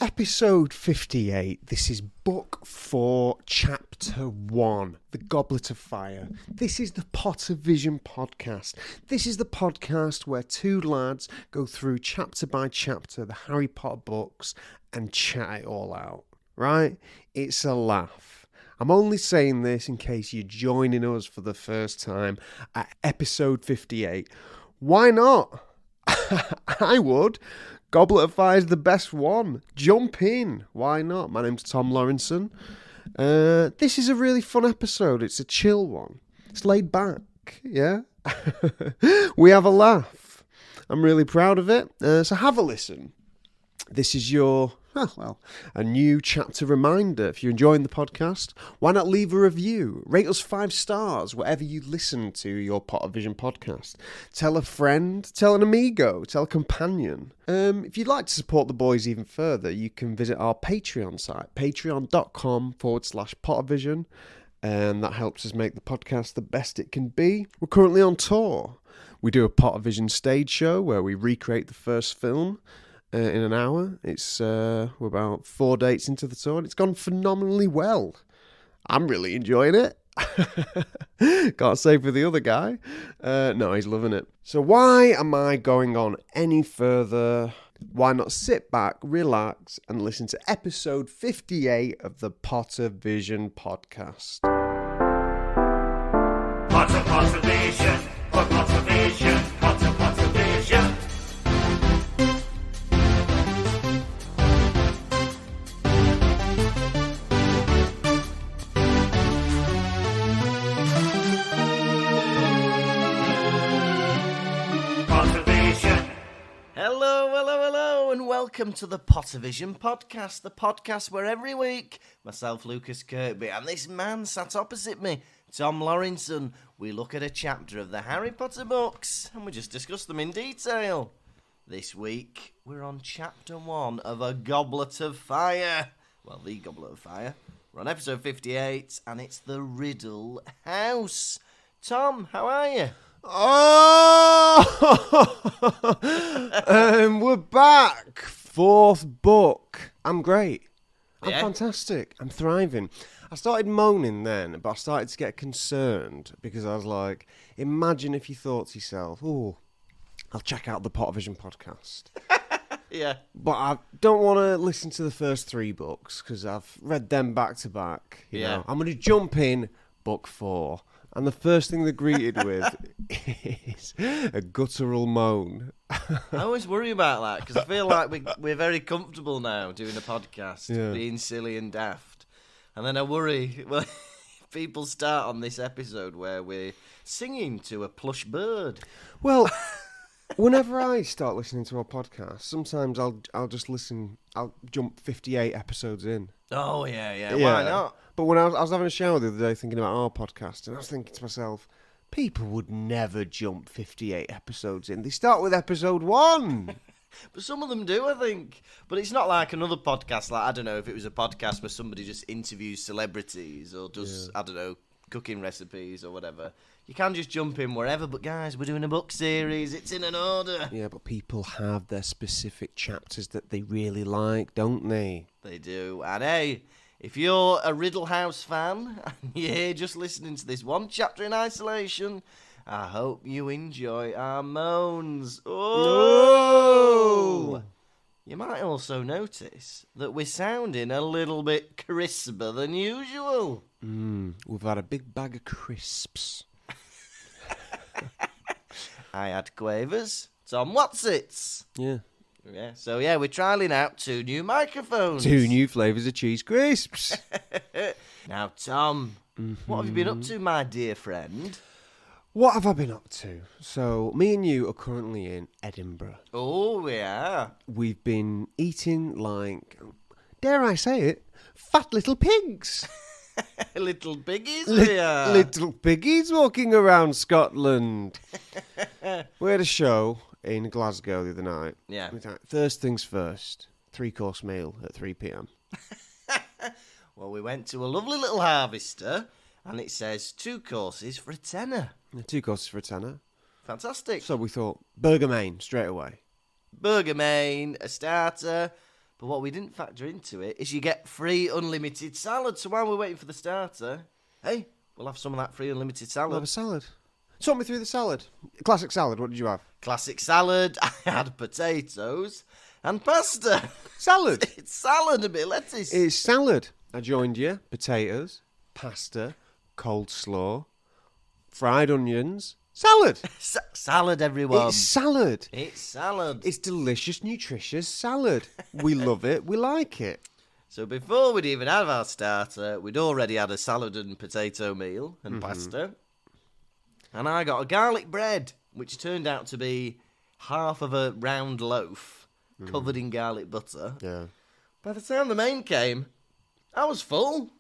Episode 58. This is Book 4, Chapter 1, The Goblet of Fire. This is the Pottervision podcast. This is the podcast where two lads go through chapter by chapter the Harry Potter books and chat it all out, right? It's a laugh. I'm only saying this in case you're joining us for the first time at episode 58. Why not? I would. Goblet of Fire is the best one. Jump in. Why not? My name's Tom Lawrenson. This is a really fun episode. It's a chill one. It's laid back, yeah? We have a laugh. I'm really proud of it. So have a listen. This is your, a new chapter reminder. If you're enjoying the podcast, why not leave a review? Rate us 5 stars, wherever you listen to your Pottervision podcast. Tell a friend, tell an amigo, tell a companion. If you'd like to support the boys even further, you can visit our Patreon site, patreon.com/Pottervision. And that helps us make the podcast the best it can be. We're currently on tour. We do a Pottervision stage show where we recreate the first film in an hour. We're about 4 dates into the tour and it's gone phenomenally well. I'm really enjoying it. Can't say for the other guy. No, he's loving it. So why am I going on any further? Why not sit back, relax, and listen to episode 58 of the Pottervision podcast. Pottervision, Pottervision, Pottervision. Hello, and welcome to the Pottervision podcast, the podcast where every week, myself, Lukas, Kirkby, and this man sat opposite me, Tom Lawrenson, we look at a chapter of the Harry Potter books, and we just discuss them in detail. This week, we're on chapter 1 of A Goblet of Fire. Well, the Goblet of Fire. We're on episode 58, and it's the Riddle house. Tom, how are you? Oh, we're back. 4th book. I'm great. I'm fantastic. I'm thriving. I started moaning then, but I started to get concerned because I was like, imagine if you thought to yourself, oh, I'll check out the Pottervision podcast. Yeah. But I don't want to listen to the first 3 books because I've read them back to back. You know, I'm going to jump in book 4. And the first thing they're greeted with is a guttural moan. I always worry about that because I feel like we're very comfortable now doing a podcast, being silly and daft. And then I worry, well, people start on this episode where we're singing to a plush bird. Well, whenever I start listening to our podcast, sometimes I'll just listen. I'll jump 58 episodes in. Oh, yeah. Why not? But when I was having a shower the other day thinking about our podcast, and I was thinking to myself, people would never jump 58 episodes in. They start with episode 1. But some of them do, I think. But it's not like another podcast, like, I don't know, if it was a podcast where somebody just interviews celebrities or does, I don't know, cooking recipes or whatever. You can just jump in wherever, but guys, we're doing a book series, it's in an order. Yeah, but people have their specific chapters that they really like, don't they? They do. And hey, if you're a Riddle House fan and you're here just listening to this one chapter in isolation, I hope you enjoy our moans. Oh! You might also notice that we're sounding a little bit crisper than usual. We've had a big bag of crisps. I had quavers. Tom, what's it? Yeah. So we're trialling out 2 new microphones. 2 new flavours of cheese crisps. Now, Tom, what have you been up to, my dear friend? What have I been up to? So, me and you are currently in Edinburgh. Oh, yeah. We've been eating like, dare I say it, fat little pigs. Little piggies we are. Little piggies walking around Scotland. We had a show in Glasgow the other night. Yeah. First things first, 3-course meal at 3 p.m. Well, we went to a lovely little harvester, and it says 2 courses for a tenner. 2 courses for a tenner. Fantastic. So we thought, burger main, straight away. Burger main, a starter, But what we didn't factor into it is you get free unlimited salad. So while we're waiting for the starter, hey, we'll have some of that free unlimited We'll have salad. a salad. Talk me through the salad. Classic salad. What did you have? Classic salad. I had potatoes and pasta. Salad. It's salad, a bit of lettuce. It's salad. I joined you. Potatoes, pasta, coleslaw, fried onions, salad. Salad, everyone. It's salad. It's salad. It's delicious, nutritious salad. We love it. We like it. So before we'd even have our starter, we'd already had a salad and potato meal and pasta. And I got a garlic bread, which turned out to be half of a round loaf covered in garlic butter. Yeah. By the time the main came, I was full.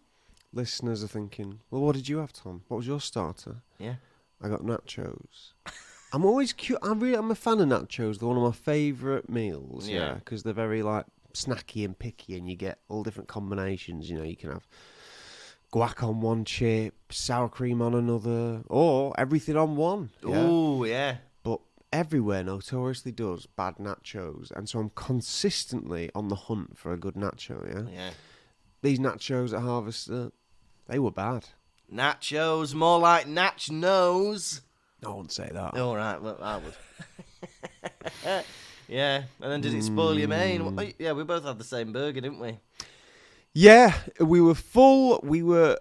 Listeners are thinking, well, what did you have, Tom? What was your starter? Yeah. I got nachos. I'm always cute. I'm a fan of nachos. They're one of my favourite meals. Yeah. Because they're very like snacky and picky, and you get all different combinations. You know, you can have guac on one chip, sour cream on another, or everything on one. Yeah? Ooh, yeah. But everywhere notoriously does bad nachos, and so I'm consistently on the hunt for a good nacho. Yeah. Yeah. These nachos at Harvester, they were bad. Nachos, more like Natch Nose. I wouldn't say that. All right, well, I would. Yeah, and then did it spoil your main? Well, yeah, we both had the same burger, didn't we? Yeah, we were full. We were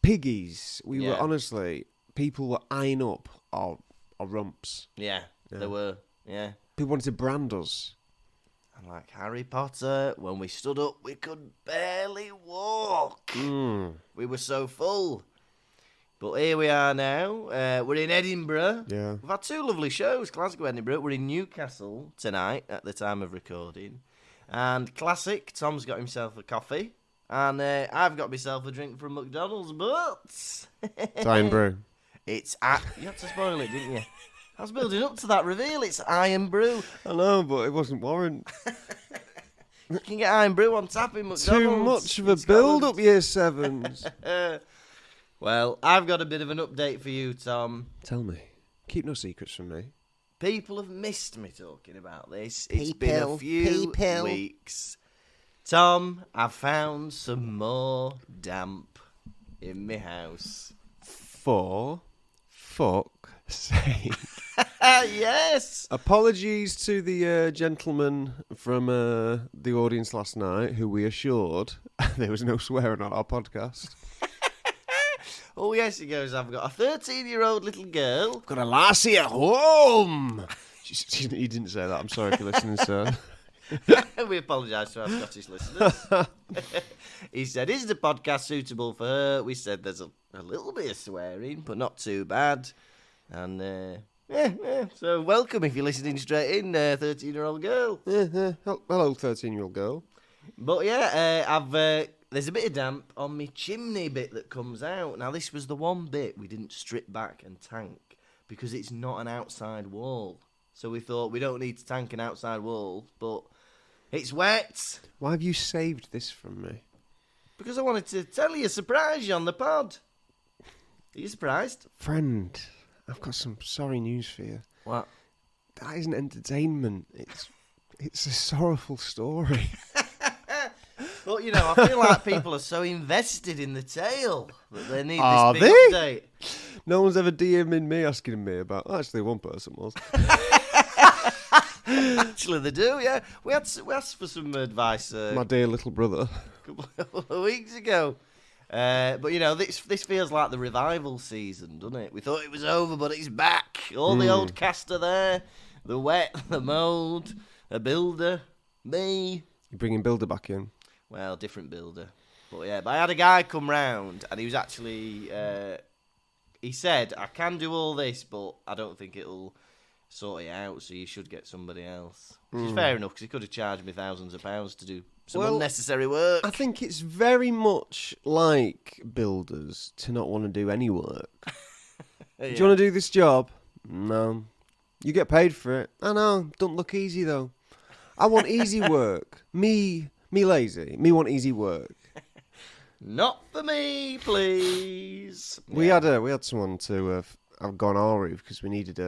piggies. We were Yeah. honestly, people were eyeing up our rumps. Yeah, Yeah. there were. Yeah. People wanted to brand us. And like Harry Potter, when we stood up, we could barely walk. We were so full. But here we are now. We're in Edinburgh. Yeah. We've had two lovely shows. Glasgow, Edinburgh. We're in Newcastle tonight at the time of recording. And classic, Tom's got himself a coffee. And I've got myself a drink from McDonald's, but... Iron Brew. It's... You had to spoil it, didn't you? I was building up to that reveal. It's Iron Brew. I know, but it wasn't warrant. You can get Iron Brew on tap in McDonald's. Too much of a in Scotland. build-up, year sevens. Well, I've got a bit of an update for you, Tom. Tell me. Keep no secrets from me. People have missed me talking about this. It's been a few weeks. Tom, I've found some more damp in my house. For fuck's sake. Yes! Apologies to the gentleman from the audience last night who we assured there was no swearing on our podcast. Oh, yes, he goes, I've got a 13-year-old little girl. Got a lassie at home. He didn't say that. I'm sorry if you're listening, sir. We apologise to our Scottish listeners. He said, is the podcast suitable for her? We said there's a little bit of swearing, but not too bad. And, yeah. So welcome if you're listening straight in, 13-year-old girl. Yeah. Hello, 13-year-old girl. But, yeah, there's a bit of damp on my chimney bit that comes out. Now, this was the one bit we didn't strip back and tank because it's not an outside wall. So we thought we don't need to tank an outside wall, but it's wet. Why have you saved this from me? Because I wanted to tell you, surprise you on the pod. Are you surprised? Friend, I've got some sorry news for you. What? That isn't entertainment. It's a sorrowful story. But, you know, I feel like people are so invested in the tale that they need Are this big they? update. No one's ever DMing me asking me about... Actually, one person was. Actually, they do, yeah. We asked for some advice My dear little brother. a couple of weeks ago. But, you know, this feels like the revival season, doesn't it? We thought it was over, but it's back. All the old cast are there. The wet, the mould, a builder, me. You're bringing Builder back in. Well, different builder. But, yeah, but I had a guy come round, and he was actually... he said, I can do all this, but I don't think it'll sort it out, so you should get somebody else. Which is fair enough, because he could have charged me thousands of pounds to do some unnecessary work. I think it's very much like builders to not want to do any work. Yeah. Do you want to do this job? No. You get paid for it. I know. Don't look easy, though. I want easy work. Me lazy. Me want easy work. Not for me, please. We had someone to have gone our roof because we needed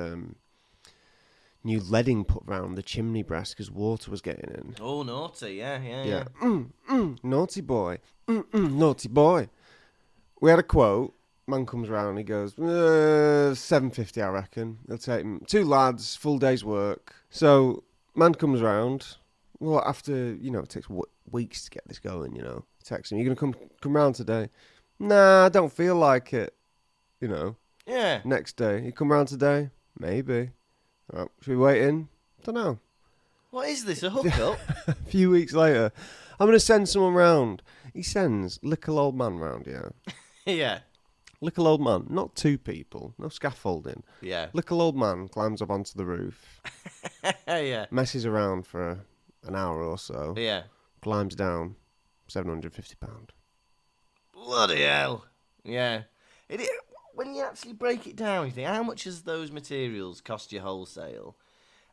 new leading put round the chimney breast because water was getting in. Oh, naughty, yeah. Naughty boy. Naughty boy. We had a quote. Man comes round, he goes, $7.50, I reckon. It'll take him 2 lads, full day's work. So, man comes round. Well, after, it takes weeks to get this going, Text him, you going to come round today? Nah, I don't feel like it. Yeah. Next day, you come round today? Maybe. Right, should we wait in? Don't know. What is this, a hookup? A few weeks later, I'm going to send someone round. He sends little old man round, yeah. Yeah. Little old man, not 2 people, no scaffolding. Yeah. Little old man climbs up onto the roof. Yeah. Messes around for an hour or so. Yeah. Climbs down, £750. Bloody hell. Yeah. When you actually break it down, you think, how much does those materials cost you wholesale?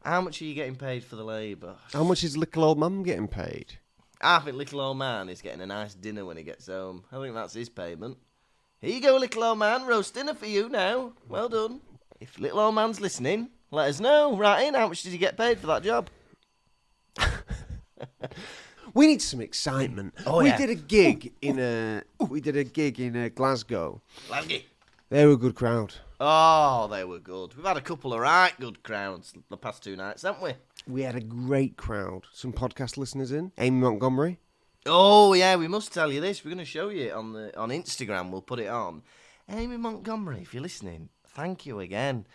How much are you getting paid for the labour? How much is little old man getting paid? I think little old man is getting a nice dinner when he gets home. I think that's his payment. Here you go, little old man. Roast dinner for you now. Well done. If little old man's listening, let us know. Right in, how much did you get paid for that job? We need some excitement. Oh, we yeah. did a gig in Glasgow. Glasgow. They were a good crowd. Oh, they were good. We've had a couple of right good crowds the past 2 nights, haven't we? We had a great crowd. Some podcast listeners in. Amy Montgomery. Oh, yeah, we must tell you this. We're going to show you it on Instagram. We'll put it on. Amy Montgomery, if you're listening, thank you again.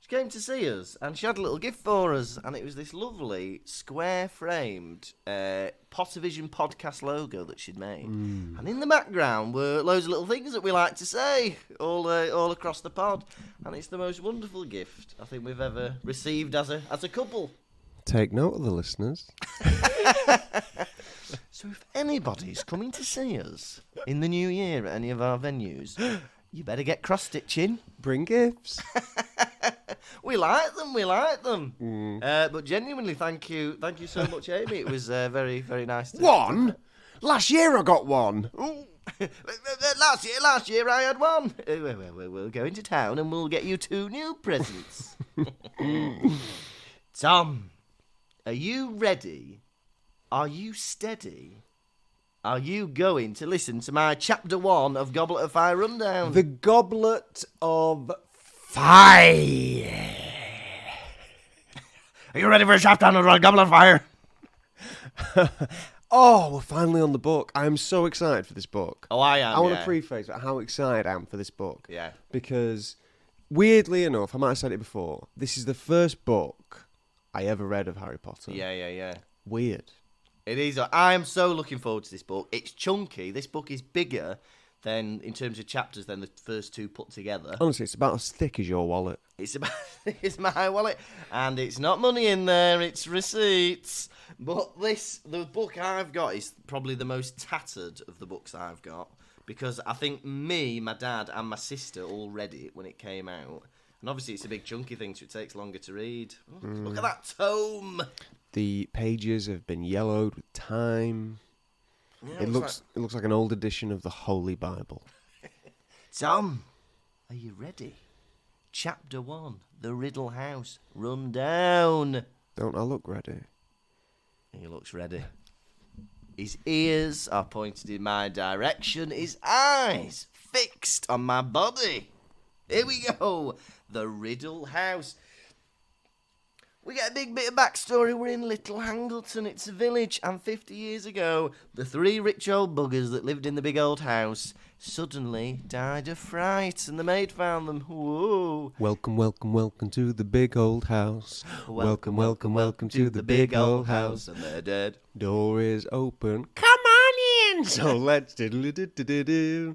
She came to see us, and she had a little gift for us, and it was this lovely, square-framed Pottervision podcast logo that she'd made. And in the background were loads of little things that we like to say all across the pod. And it's the most wonderful gift I think we've ever received as a couple. Take note of the listeners. So if anybody's coming to see us in the new year at any of our venues, you better get cross-stitching. Bring gifts. We like them. But genuinely, thank you so much, Amy. It was very, very nice. One? Last year I got one. Last year I had one. We'll go into town and we'll get you 2 new presents. Tom, are you ready? Are you steady? Are you going to listen to my chapter 1 of Goblet of Fire rundown? The Goblet of Fire. Are you ready for a chapter on the Goblet of Fire? Oh, we're finally on the book. I'm so excited for this book. Oh, I am. I want to preface how excited I am for this book. Yeah. Because, weirdly enough, I might have said it before, this is the first book I ever read of Harry Potter. Yeah. Weird. It is. I am so looking forward to this book. It's chunky. This book is bigger than, in terms of chapters, than the first 2 put together. Honestly, it's about as thick as your wallet. It's my wallet, and it's not money in there, it's receipts. But the book I've got is probably the most tattered of the books I've got, because I think me, my dad, and my sister all read it when it came out. And obviously it's a big chunky thing, so it takes longer to read. Look at that tome! The pages have been yellowed with time. Yeah, It looks like an old edition of the Holy Bible. Tom, are you ready? Chapter 1, The Riddle House, rundown. Don't I look ready? He looks ready. His ears are pointed in my direction, his eyes fixed on my body. Here we go, The Riddle House. We get a big bit of backstory. We're in Little Hangleton. It's a village, and 50 years ago, the 3 rich old buggers that lived in the big old house suddenly died of fright, and the maid found them. Whoa. Welcome, welcome, welcome to the big old house. Welcome, welcome, welcome to the big old house. And they're dead. Door is open. Come on in. So let's begin.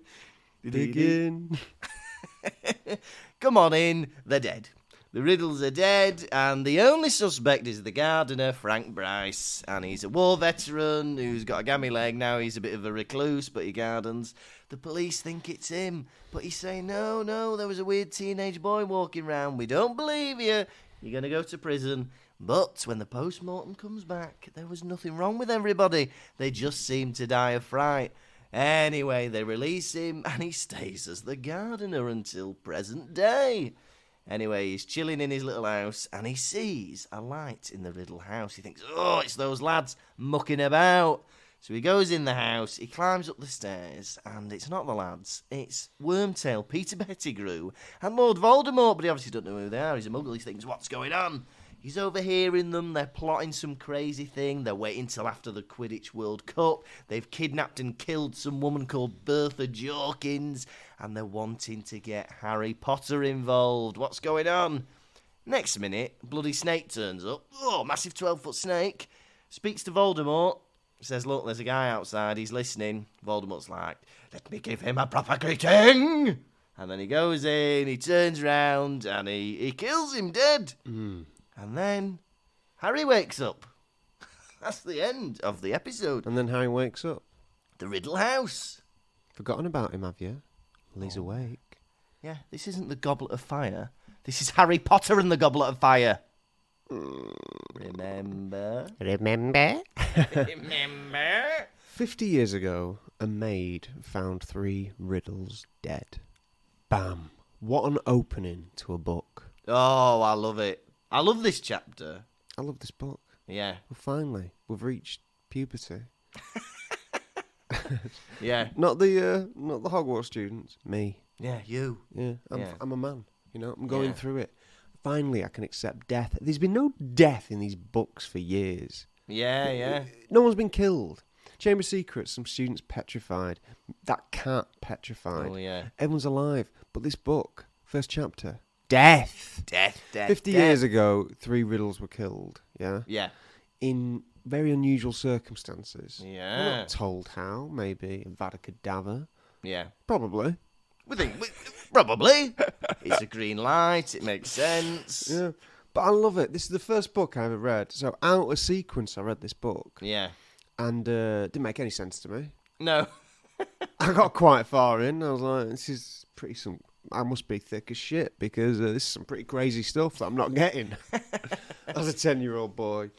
Come on in, they're dead. The Riddles are dead, and the only suspect is the gardener, Frank Bryce. And he's a war veteran who's got a gammy leg now. He's a bit of a recluse, but he gardens. The police think it's him, but he's saying, no, there was a weird teenage boy walking round. We don't believe you. You're going to go to prison. But when the post-mortem comes back, there was nothing wrong with everybody. They just seemed to die of fright. Anyway, they release him, and he stays as the gardener until present day. Anyway, he's chilling in his little house and he sees a light in the Riddle house. He thinks, oh, it's those lads mucking about. So he goes in the house, he climbs up the stairs, and it's not the lads. It's Wormtail, Peter Pettigrew, and Lord Voldemort, but he obviously doesn't know who they are. He's a muggle. He thinks, what's going on? He's overhearing them. They're plotting some crazy thing. They're waiting till after the Quidditch World Cup. They've kidnapped and killed some woman called Bertha Jorkins, and they're wanting to get Harry Potter involved. What's going on? Next minute, bloody snake turns up. Oh, massive 12-foot snake. Speaks to Voldemort. Says, look, there's a guy outside. He's listening. Voldemort's like, let me give him a proper greeting. And then he goes in, he turns round, and he kills him dead. And then Harry wakes up. That's the end of the episode. And then Harry wakes up. The Riddle house. Forgotten about him, have you? Well, he's awake. Yeah, this isn't the Goblet of Fire. This is Harry Potter and the Goblet of Fire. Remember? 50 years ago, a maid found 3 riddles dead. Bam. What an opening to a book. Oh, I love it. I love this chapter. I love this book. Yeah. Well, finally, we've reached puberty. Yeah. Not the Hogwarts students. Me. Yeah, you. Yeah. Yeah. I'm a man. You know, I'm going Yeah. through it. Finally, I can accept death. There's been no death in these books for years. Yeah, yeah. No one's been killed. Chamber of Secrets, some students petrified. That cat petrified. Oh, yeah. Everyone's alive. But this book, first chapter, death. Death. 50 years ago, 3 riddles were killed. Yeah? Yeah. In very unusual circumstances. Yeah. We're not told how. Maybe a Vada-Kedavra. Yeah. Probably. Probably. It's a green light. It makes sense. Yeah. But I love it. This is the first book I ever read. So out of sequence, I read this book. Yeah. And it didn't make any sense to me. No. I got quite far in. I was like, this is I must be thick as shit because this is some pretty crazy stuff that I'm not getting as a 10-year-old boy.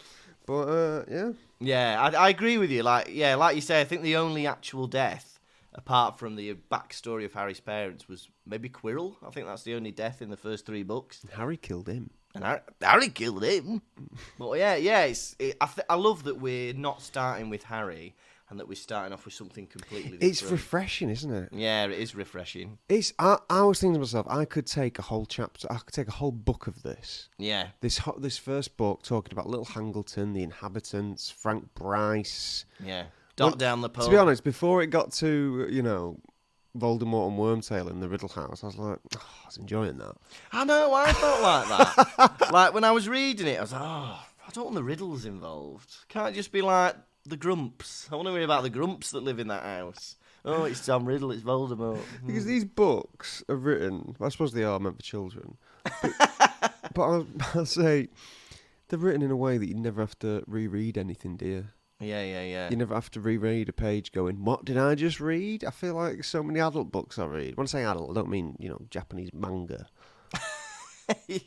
But, yeah. Yeah, I agree with you. Like you say, I think the only actual death, apart from the backstory of Harry's parents, was maybe Quirrell. I think that's the only death in the first 3 books. Harry killed him. And Harry killed him. But yeah, I love that we're not starting with Harry and that we're starting off with something completely different. It's refreshing, isn't it? Yeah, it is refreshing. I was thinking to myself, I could take a whole chapter, I could take a whole book of this. Yeah. This first book talking about Little Hangleton, the inhabitants, Frank Bryce. Yeah. Dot down the pub. To be honest, before it got to, Voldemort and Wormtail in the Riddle house, I was like, I was enjoying that. I know, I felt like that. Like, when I was reading it, I was like, I don't want the riddles involved. Can't it just be like the Grumps? I want to hear about the Grumps that live in that house. Oh, it's Tom Riddle, it's Voldemort. Because these books are written, I suppose they are meant for children, but I'll say they're written in a way that you never have to reread anything, do you? Yeah. You never have to reread a page going, what did I just read? I feel like so many adult books I read. When I say adult, I don't mean, Japanese manga.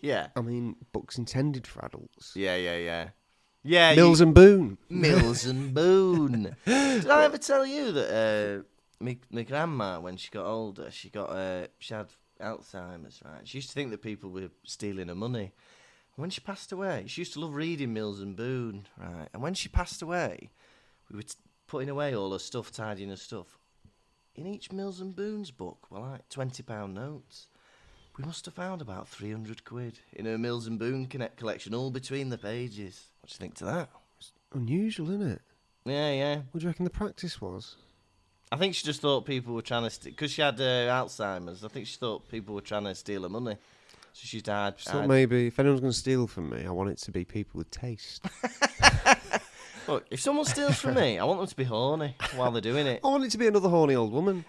Yeah. I mean books intended for adults. Yeah. Mills and Boone. Mills and Boone. Did I ever tell you that my grandma, when she got older, she had Alzheimer's, right? She used to think that people were stealing her money. When she passed away, she used to love reading Mills and Boone, right? And when she passed away, we were putting away all her stuff, tidying her stuff. In each Mills and Boone's book were like £20 notes. We must have found about 300 quid in her Mills and Boone collection, all between the pages. What do you think to that? It's unusual, isn't it? Yeah. What do you reckon the practice was? I think she just thought people were trying to... Because she had Alzheimer's, I think she thought people were trying to steal her money. So she's died. She thought maybe if anyone's going to steal from me, I want it to be people with taste. Look, if someone steals from me, I want them to be horny while they're doing it. I want it to be another horny old woman.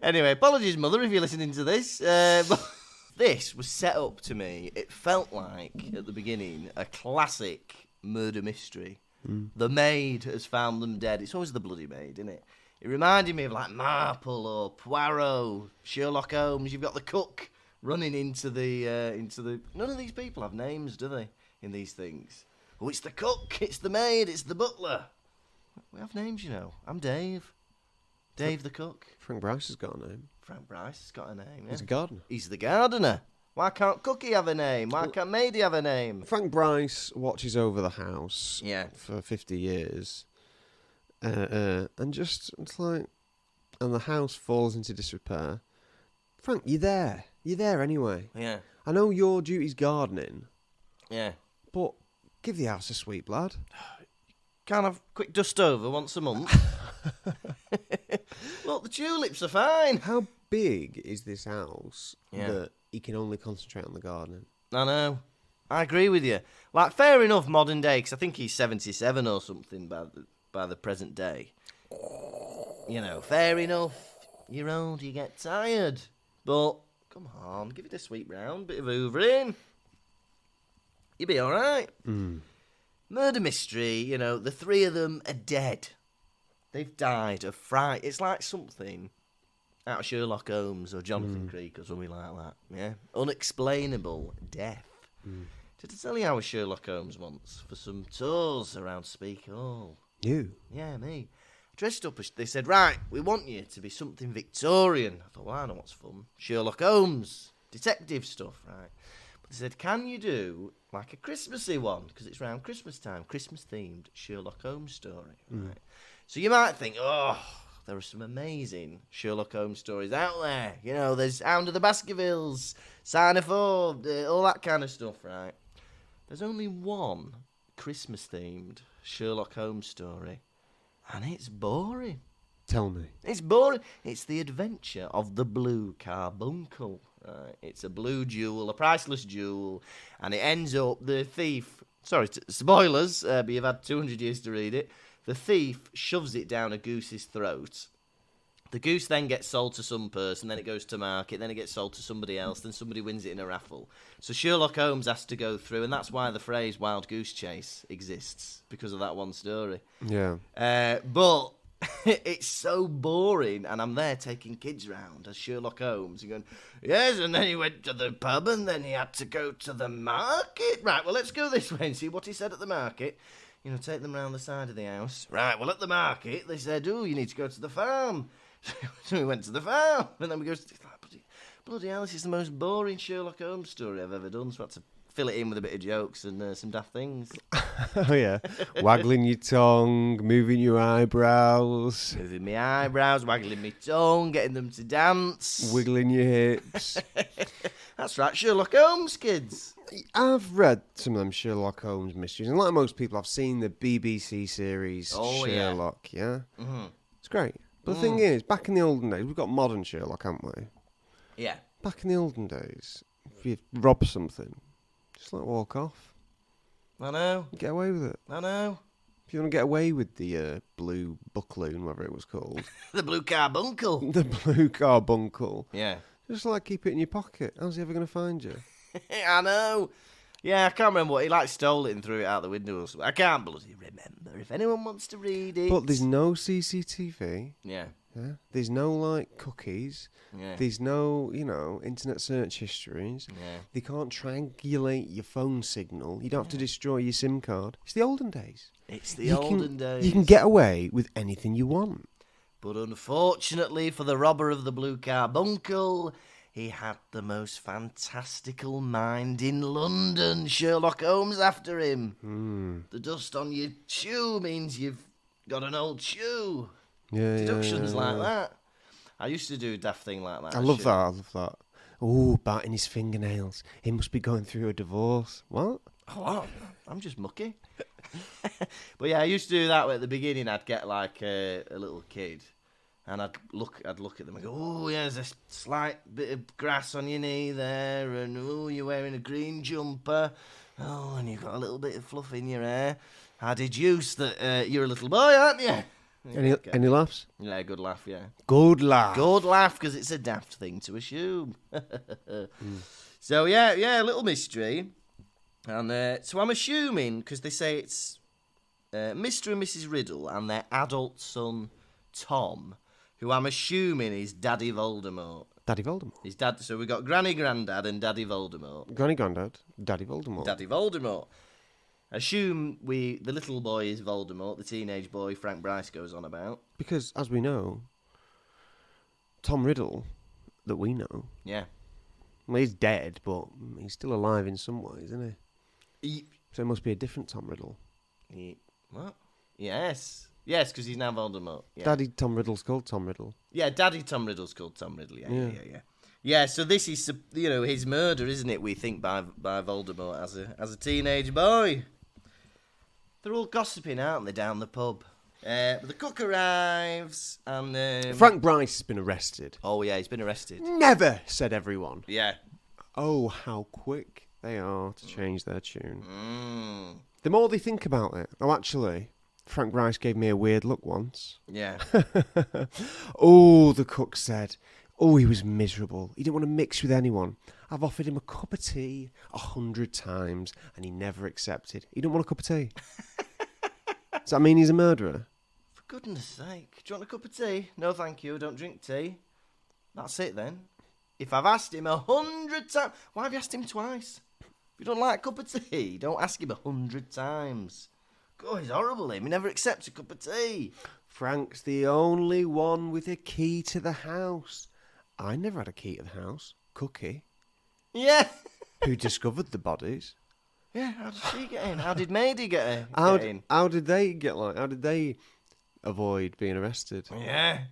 Anyway, apologies, Mother, if you're listening to this. But this was set up to me. It felt like, at the beginning, a classic murder mystery. The maid has found them dead. It's always the bloody maid, isn't it? It reminded me of like Marple or Poirot, Sherlock Holmes. You've got the cook running into the. None of these people have names, do they? In these things. Oh, it's the cook, it's the maid, it's the butler. We have names, I'm Dave. Dave the cook. Frank Bryce has got a name. Frank Bryce has got a name, yeah. He's a gardener. He's the gardener. Why can't Cookie have a name? Why can't Mady have a name? Frank Bryce watches over the house Yeah. for 50 years. And just, it's like, and the house falls into disrepair. Frank, you're there. You're there anyway. Yeah. I know your duty's gardening, Yeah. but give the house a sweep, lad. Can't have quick dust over once a month. Look, the tulips are fine. How big is this house Yeah. that he can only concentrate on the gardening? I know. I agree with you. Like, fair enough, modern day, because I think he's 77 or something by the present day. You know, fair enough. You're old, you get tired. But, come on, give it a sweep round, bit of hoovering. You'll be all right. Murder mystery, you know, the three of them are dead. They've died of fright. It's like something out of Sherlock Holmes or Jonathan Creek or something like that. Yeah, unexplainable death. Did I tell you I was Sherlock Holmes once for some tours around Speak Hall? You? Yeah, me. Dressed up as... They said, right, we want you to be something Victorian. I thought, well, I know what's fun. Sherlock Holmes. Detective stuff, right? But they said, can you do like a Christmassy one? Because it's around Christmas time. Christmas-themed Sherlock Holmes story, right? So you might think, oh, there are some amazing Sherlock Holmes stories out there. You know, there's Hound of the Baskervilles, Sign of Four, all that kind of stuff, right? There's only one Christmas-themed Sherlock Holmes story, and it's boring. Tell me. It's boring. It's the adventure of the blue carbuncle. Right? It's a blue jewel, a priceless jewel, and it ends up the thief... Sorry, spoilers, but you've had 200 years to read it. The thief shoves it down a goose's throat. The goose then gets sold to some person, then it goes to market, then it gets sold to somebody else, then somebody wins it in a raffle. So Sherlock Holmes has to go through, and that's why the phrase wild goose chase exists, because of that one story. Yeah. But it's so boring, and I'm there taking kids round as Sherlock Holmes, and going, yes, and then he went to the pub, and then he had to go to the market. Right, well, let's go this way and see what he said at the market. You know, take them round the side of the house. Right, well, at the market, they said, oh, you need to go to the farm. So we went to the farm, and then we go, bloody hell, this is the most boring Sherlock Holmes story I've ever done, so I had to fill it in with a bit of jokes and some daft things. Oh, yeah. Waggling your tongue, moving your eyebrows. Moving my eyebrows, waggling my tongue, getting them to dance. Wiggling your hips. That's right, Sherlock Holmes, kids. I've read some of them Sherlock Holmes mysteries, and like most people, I've seen the BBC series Sherlock, yeah? Mm-hmm. It's great. But the thing is, back in the olden days, we've got modern Sherlock, haven't we? Yeah. Back in the olden days, if you rob something, just let it walk off. I know. Get away with it. I know. If you want to get away with the blue buckloon, whatever it was called. The blue carbuncle. The blue carbuncle. Yeah. Just like keep it in your pocket. How's he ever going to find you? I know. Yeah, I can't remember what he stole it and threw it out the window or something. I can't bloody remember. If anyone wants to read it. But there's no CCTV. Yeah. Yeah. There's no cookies. Yeah. There's no, internet search histories. Yeah. They can't triangulate your phone signal. You don't have to destroy your SIM card. It's the olden days. It's the olden days. You can get away with anything you want. But unfortunately for the robber of the blue carbuncle, he had the most fantastical mind in London. Sherlock Holmes after him. The dust on your shoe means you've got an old shoe. Yeah, Deductions like that. I used to do a daft thing like that. I love that. Oh, biting his fingernails. He must be going through a divorce. What? Oh, I'm just mucky. But yeah, I used to do that at the beginning. I'd get like a little kid, and I'd look at them and go, oh, yeah, there's a slight bit of grass on your knee there, and oh, you're wearing a green jumper, oh, and you've got a little bit of fluff in your hair. I deduce that you're a little boy, aren't you? Any laughs? Yeah, good laugh, yeah. Good laugh. Good laugh, because it's a daft thing to assume. So, yeah, a little mystery. And so I'm assuming, because they say it's Mr. and Mrs. Riddle and their adult son, Tom, who I'm assuming is Daddy Voldemort. Daddy Voldemort. His dad. So we got Granny Grandad and Daddy Voldemort. Granny Grandad, Daddy Voldemort. Daddy Voldemort. Assume the little boy is Voldemort, the teenage boy Frank Bryce goes on about. Because, as we know, Tom Riddle, that we know. Yeah. Well, he's dead, but he's still alive in some ways, isn't he? So it must be a different Tom Riddle. What? Yes. Yes, because he's now Voldemort. Yeah. Daddy Tom Riddle's called Tom Riddle. Yeah, Daddy Tom Riddle's called Tom Riddle. Yeah. Yeah, so this is, his murder, isn't it, we think, by Voldemort as a teenage boy. They're all gossiping, aren't they, down the pub? But the cook arrives, and... Frank Bryce has been arrested. Oh, yeah, he's been arrested. Never, said everyone. Yeah. Oh, how quick they are to change their tune. The more they think about it... Oh, actually, Frank Bryce gave me a weird look once. Yeah. Oh, the cook said... Oh, he was miserable. He didn't want to mix with anyone. I've offered him a cup of tea 100 times, and he never accepted. He didn't want a cup of tea. Does that mean he's a murderer? For goodness sake. Do you want a cup of tea? No, thank you. Don't drink tea. That's it, then. If I've asked him 100 times... Why have you asked him twice? If you don't like a cup of tea, don't ask him 100 times. God, he's horrible, him. He never accepts a cup of tea. Frank's the only one with a key to the house. I never had a key to the house. Cookie. Yeah. Who discovered the bodies. Yeah, how did she get in? How did Mady get in? How did they avoid being arrested? Yeah.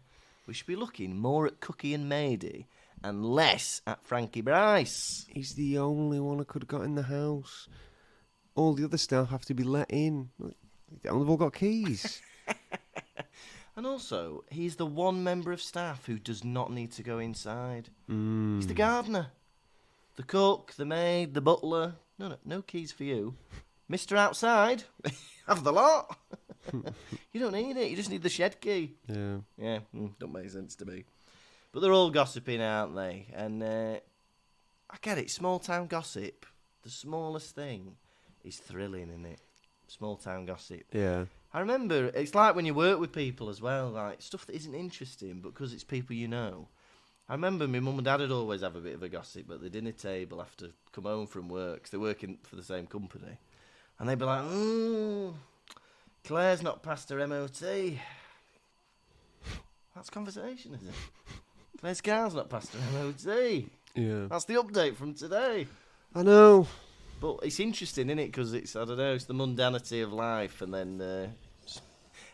We should be looking more at Cookie and Mady and less at Frankie Bryce. He's the only one who could have got in the house. All the other staff have to be let in. They've all got keys. And also, he's the one member of staff who does not need to go inside. He's the gardener. The cook, the maid, the butler. No keys for you. Mr. Outside, have the lot. You don't need it, you just need the shed key. Yeah. Don't make sense to me. But they're all gossiping, aren't they? And I get it, small town gossip. The smallest thing is thrilling, isn't it? Small town gossip. Yeah. I remember, it's like when you work with people as well, like stuff that isn't interesting, but because it's people you know. I remember my mum and dad would always have a bit of a gossip at the dinner table after come home from work, 'cause they're working for the same company. And they'd be like, Claire's not passed her MOT. That's conversation, isn't it? Claire's car's not passed her MOT. Yeah. That's the update from today. I know. But it's interesting, isn't it? Because it's, I don't know, it's the mundanity of life, and then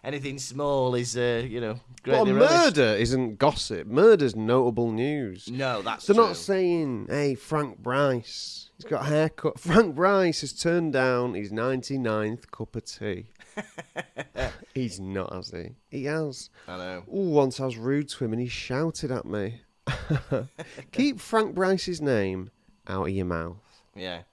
anything small is, greatly Well, relished. murder isn't gossip. Murder's notable news. No, that's They're true. not saying, hey, Frank Bryce, he's got a haircut. Frank Bryce has turned down his 99th cup of tea. He's not, has he? He has. I know. Ooh, once I was rude to him and he shouted at me. Keep Frank Bryce's name out of your mouth. Yeah.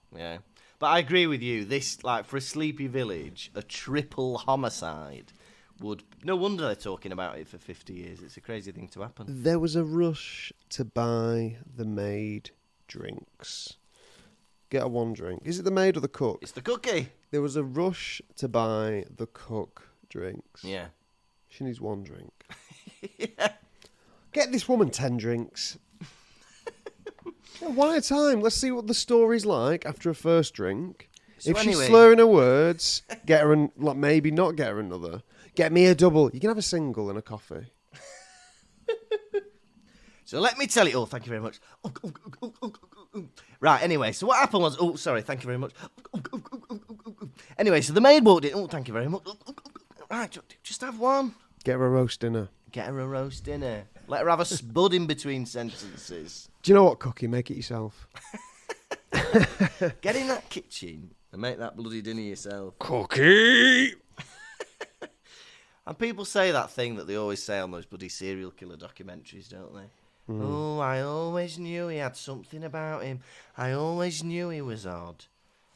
But I agree with you. This, like, for a sleepy village, a triple homicide would... No wonder they're talking about it for 50 years. It's a crazy thing to happen. There was a rush to buy the maid drinks. Get a one drink. Is it the maid or the cook? It's the cookie. There was a rush to buy the cook drinks. Yeah. She needs one drink. Yeah. Get this woman 10 drinks. One at a time. Let's see what the story's like after a first drink. So if anyway... she's slurring her words, get her maybe not get her another. Get me a double. You can have a single and a coffee. So let me tell you... Oh, thank you very much. Right, anyway, so what happened was... Oh, sorry, thank you very much. Anyway, so the maid walked in. Oh, thank you very much. Right, just have one. Get her a roast dinner. Get her a roast dinner. Let her have a spud in between sentences. Do you know what, Cookie? Make it yourself. Get in that kitchen and make that bloody dinner yourself. Cookie! And people say that thing that they always say on those bloody serial killer documentaries, don't they? Oh, I always knew he had something about him. I always knew he was odd.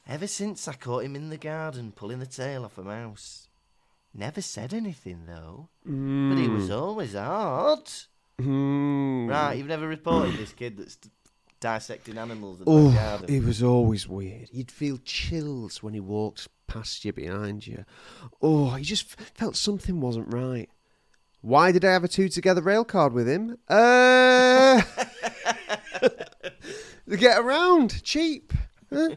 Ever since I caught him in the garden pulling the tail off a mouse. Never said anything, though. But he was always odd. Right, you've never reported this kid that's dissecting animals in the garden? He was always weird. You'd feel chills when he walked past you behind you. Oh, you just felt something wasn't right. Why did I have a two together rail card with him? To get around. Cheap. Huh?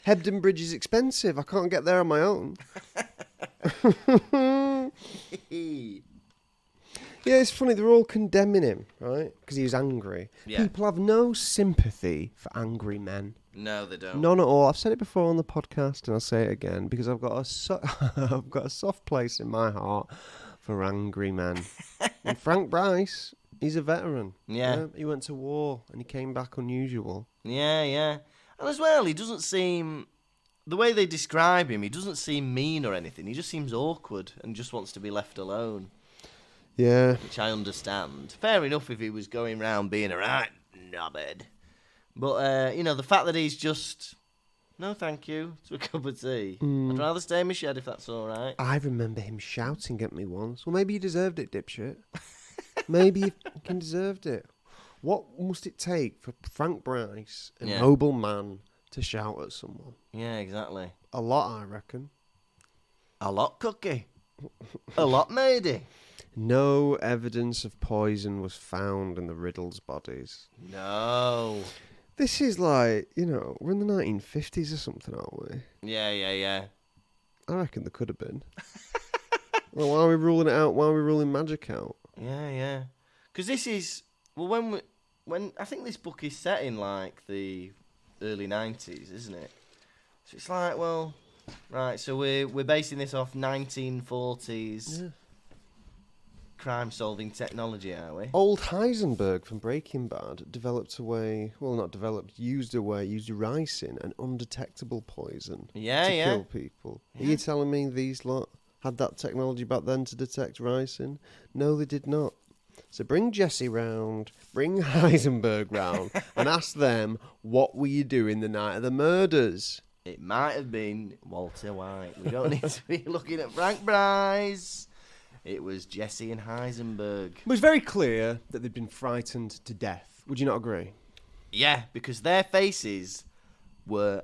Hebden Bridge is expensive. I can't get there on my own. Yeah, it's funny. They're all condemning him, right? Because he was angry. Yeah. People have no sympathy for angry men. No, they don't. None at all. I've said it before on the podcast, and I'll say it again because I've got I've got a soft place in my heart for angry men. And Frank Bryce, he's a veteran. Yeah. He went to war and he came back unusual. Yeah, yeah. And as well, he doesn't seem... The way they describe him, he doesn't seem mean or anything. He just seems awkward and just wants to be left alone. Yeah. Which I understand. Fair enough if he was going round being a right knobhead. But, the fact that he's just... No, thank you, to a cup of tea. I'd rather stay in my shed if that's all right. I remember him shouting at me once. Well, maybe you deserved it, dipshit. Maybe you fucking deserved it. What must it take for Frank Bryce, a noble man, to shout at someone? Yeah, exactly. A lot, I reckon. A lot, Cookie. A lot, matey. No evidence of poison was found in the Riddle's bodies. No. This is like, we're in the 1950s or something, aren't we? Yeah. I reckon there could have been. Well, why are we ruling it out? Why are we ruling magic out? Yeah. Because this is... Well, when I think this book is set in, like, the early 90s, isn't it? So it's like, well... Right, so we're basing this off 1940s crime-solving technology, are we? Old Heisenberg from Breaking Bad used ricin, an undetectable poison, to kill people. Yeah. Are you telling me these lot had that technology back then to detect ricin? No, they did not. So bring Jesse round, bring Heisenberg round, and ask them, what were you doing the night of the murders? It might have been Walter White. We don't need to be looking at Frank Bryce. It was Jesse and Heisenberg. It was very clear that they'd been frightened to death. Would you not agree? Yeah, because their faces were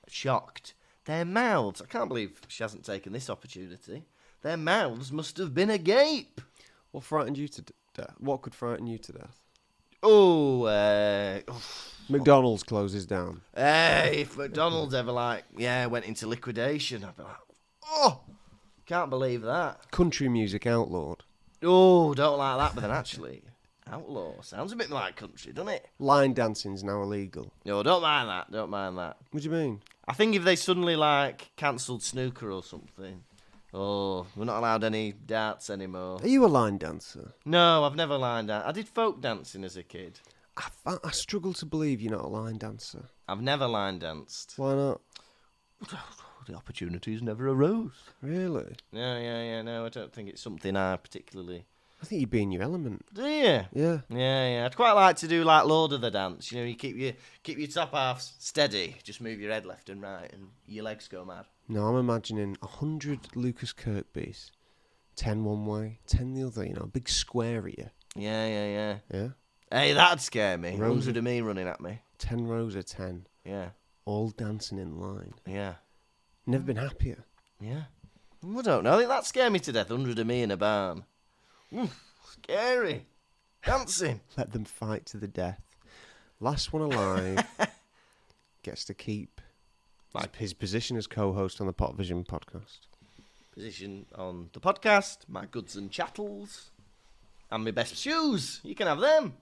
shocked. Their mouths, I can't believe she hasn't taken this opportunity. Their mouths must have been agape. What frightened you to death? What could frighten you to death? McDonald's closes down. If McDonald's ever went into liquidation, I'd be like, can't believe that. Country music outlawed. Oh, don't like that, but then actually, outlaw sounds a bit like country, doesn't it? Line dancing's now illegal. No, don't mind that. What do you mean? I think if they suddenly cancelled snooker or something, we're not allowed any darts anymore. Are you a line dancer? No, I've never line danced. I did folk dancing as a kid. I struggle to believe you're not a line dancer. I've never line danced. Why not? The opportunities never arose. Really? No, I don't think it's something I particularly... I think you'd be in your element. Do you? Yeah. Yeah. I'd quite like to do like Lord of the Dance. You keep your top half steady, just move your head left and right, and your legs go mad. No, I'm imagining 100 Lukas Kirkbys. 10 one way, 10 the other, a big square of you. Yeah. Yeah? Hey, that'd scare me. Rows 100 of me running at me. 10 rows of 10. Yeah. All dancing in line. Yeah. Never been happier. Yeah. I don't know. I think that'd scare me to death. 100 of me in a barn. Scary. Dancing. Let them fight to the death. Last one alive gets to keep his position as co-host on the Pottervision podcast. Position on the podcast, my goods and chattels, and my best shoes. You can have them.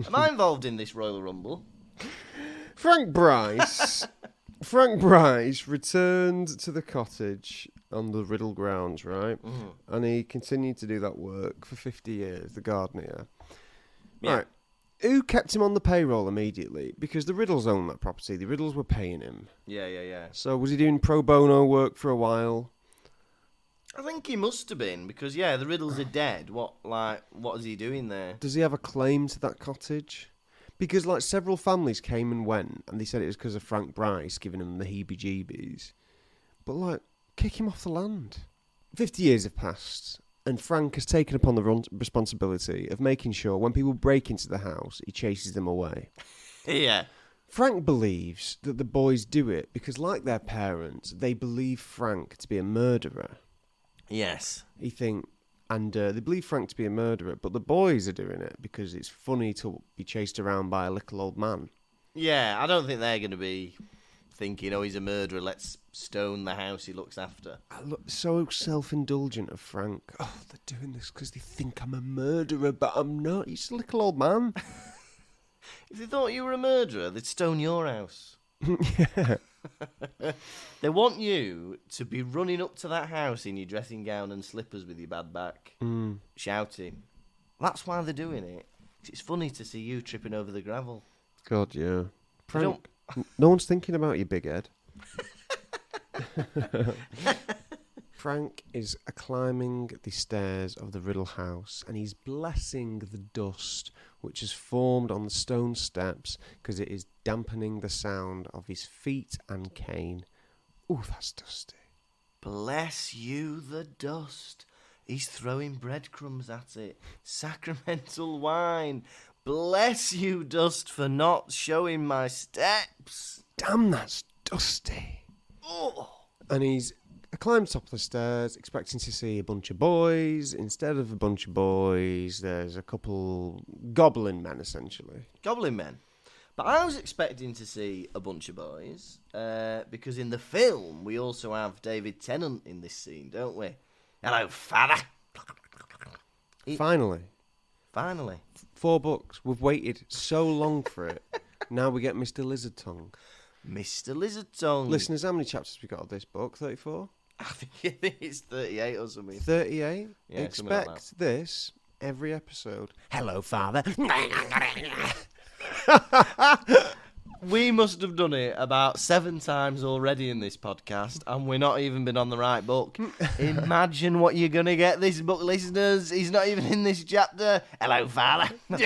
Am I involved in this Royal Rumble? Frank Bryce returned to the cottage on the Riddle grounds, right? Mm-hmm. And he continued to do that work for 50 years, the gardener. Yeah. Right. Who kept him on the payroll immediately? Because the Riddles owned that property. The Riddles were paying him. Yeah. So was he doing pro bono work for a while? I think he must have been, because, the Riddles are dead. What is he doing there? Does he have a claim to that cottage? Because, several families came and went, and they said it was because of Frank Bryce giving them the heebie-jeebies. But, kick him off the land. 50 years have passed, and Frank has taken upon the responsibility of making sure when people break into the house, he chases them away. Yeah. Frank believes that the boys do it because, like their parents, they believe Frank to be a murderer. Yes. They believe Frank to be a murderer, but the boys are doing it because it's funny to be chased around by a little old man. Yeah, I don't think they're going to be thinking, oh, he's a murderer, let's stone the house he looks after. I look so self-indulgent of Frank. Oh, they're doing this because they think I'm a murderer, but I'm not. He's a little old man. If they thought you were a murderer, they'd stone your house. Yeah. They want you to be running up to that house in your dressing gown and slippers with your bad back, shouting. That's why they're doing it. It's funny to see you tripping over the gravel. God, yeah. Frank, no one's thinking about you, big head. Frank is climbing the stairs of the Riddle house and he's blessing the dust which has formed on the stone steps because it is dampening the sound of his feet and cane. Ooh, that's dusty. Bless you, the dust. He's throwing breadcrumbs at it. Sacramental wine. Bless you, dust, for not showing my steps. Damn, that's dusty. Oh. And he's climbed top of the stairs, expecting to see a bunch of boys. Instead of a bunch of boys, there's a couple goblin men, essentially. Goblin men. But I was expecting to see a bunch of boys, because in the film, we also have David Tennant in this scene, don't we? Hello, father. Finally. 4 books. We've waited so long for it. Now we get Mr. Lizard Tongue. Mr. Lizard Tongue. Listeners, how many chapters have we got of this book? 34? I think it's 38 or something. 38? Yeah, expect like this every episode. Hello, father. We must have done it about 7 times already in this podcast, and we're not even been on the right book. Imagine what you're going to get this book, listeners. He's not even in this chapter. Hello, father. But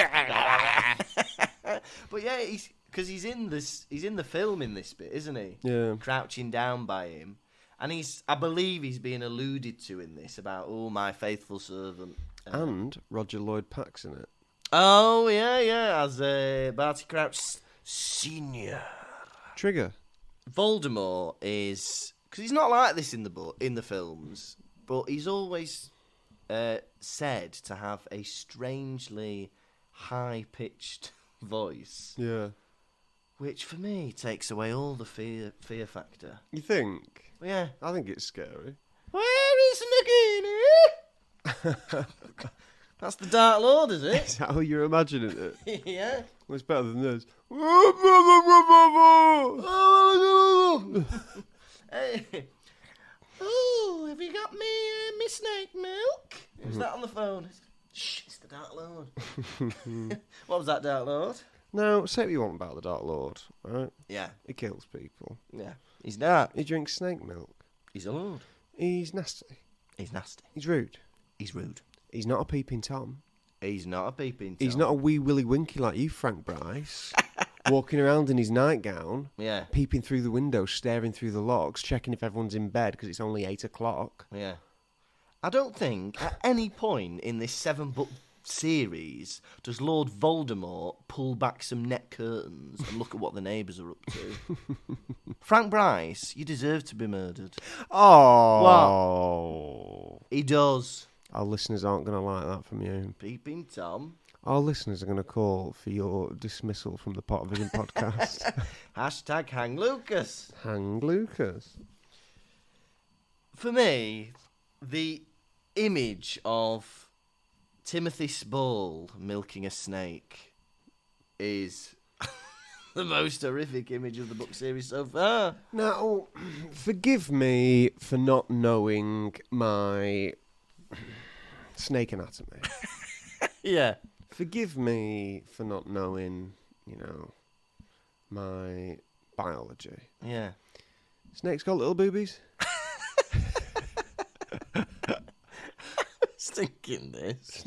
yeah, because he's in the film in this bit, isn't he? Yeah. Crouching down by him. And I believe he's being alluded to in this about, oh, my faithful servant. And Roger Lloyd Pack's in it. Oh, yeah, as Barty Crouch Senior. Trigger. Voldemort is, because he's not like this in the films, but he's always said to have a strangely high-pitched voice. Yeah. Which, for me, takes away all the fear factor. You think? Yeah. I think it's scary. Where is Nagini? That's the Dark Lord, is it? Is that how you're imagining it? Yeah. Well, it's better than this. Hey. Oh, have you got me snake milk? Who's that on the phone? Shh, it's the Dark Lord. What was that, Dark Lord? No, say what you want about the Dark Lord, right? Yeah. He kills people. Yeah. He's dark. He drinks snake milk. He's a lord. He's nasty. He's nasty. He's rude. He's rude. He's not a peeping Tom. He's not a peeping Tom. He's not a wee Willy Winky like you, Frank Bryce. Walking around in his nightgown, Yeah. peeping through the window, staring through the locks, checking if everyone's in bed because it's only 8 o'clock. Yeah. I don't think at any point in this 7-book series does Lord Voldemort pull back some net curtains and look at what the neighbours are up to. Frank Bryce, you deserve to be murdered. Oh. He does. Our listeners aren't going to like that from you. Peeping Tom. Our listeners are going to call for your dismissal from the Pottervision podcast. Hashtag hang Lukas. Hang Lukas. For me, the image of Timothy Spall milking a snake is the most horrific image of the book series so far. Now, forgive me for not knowing my snake anatomy. Yeah. Forgive me for not knowing, my biology. Yeah. Snakes got little boobies? Thinking this.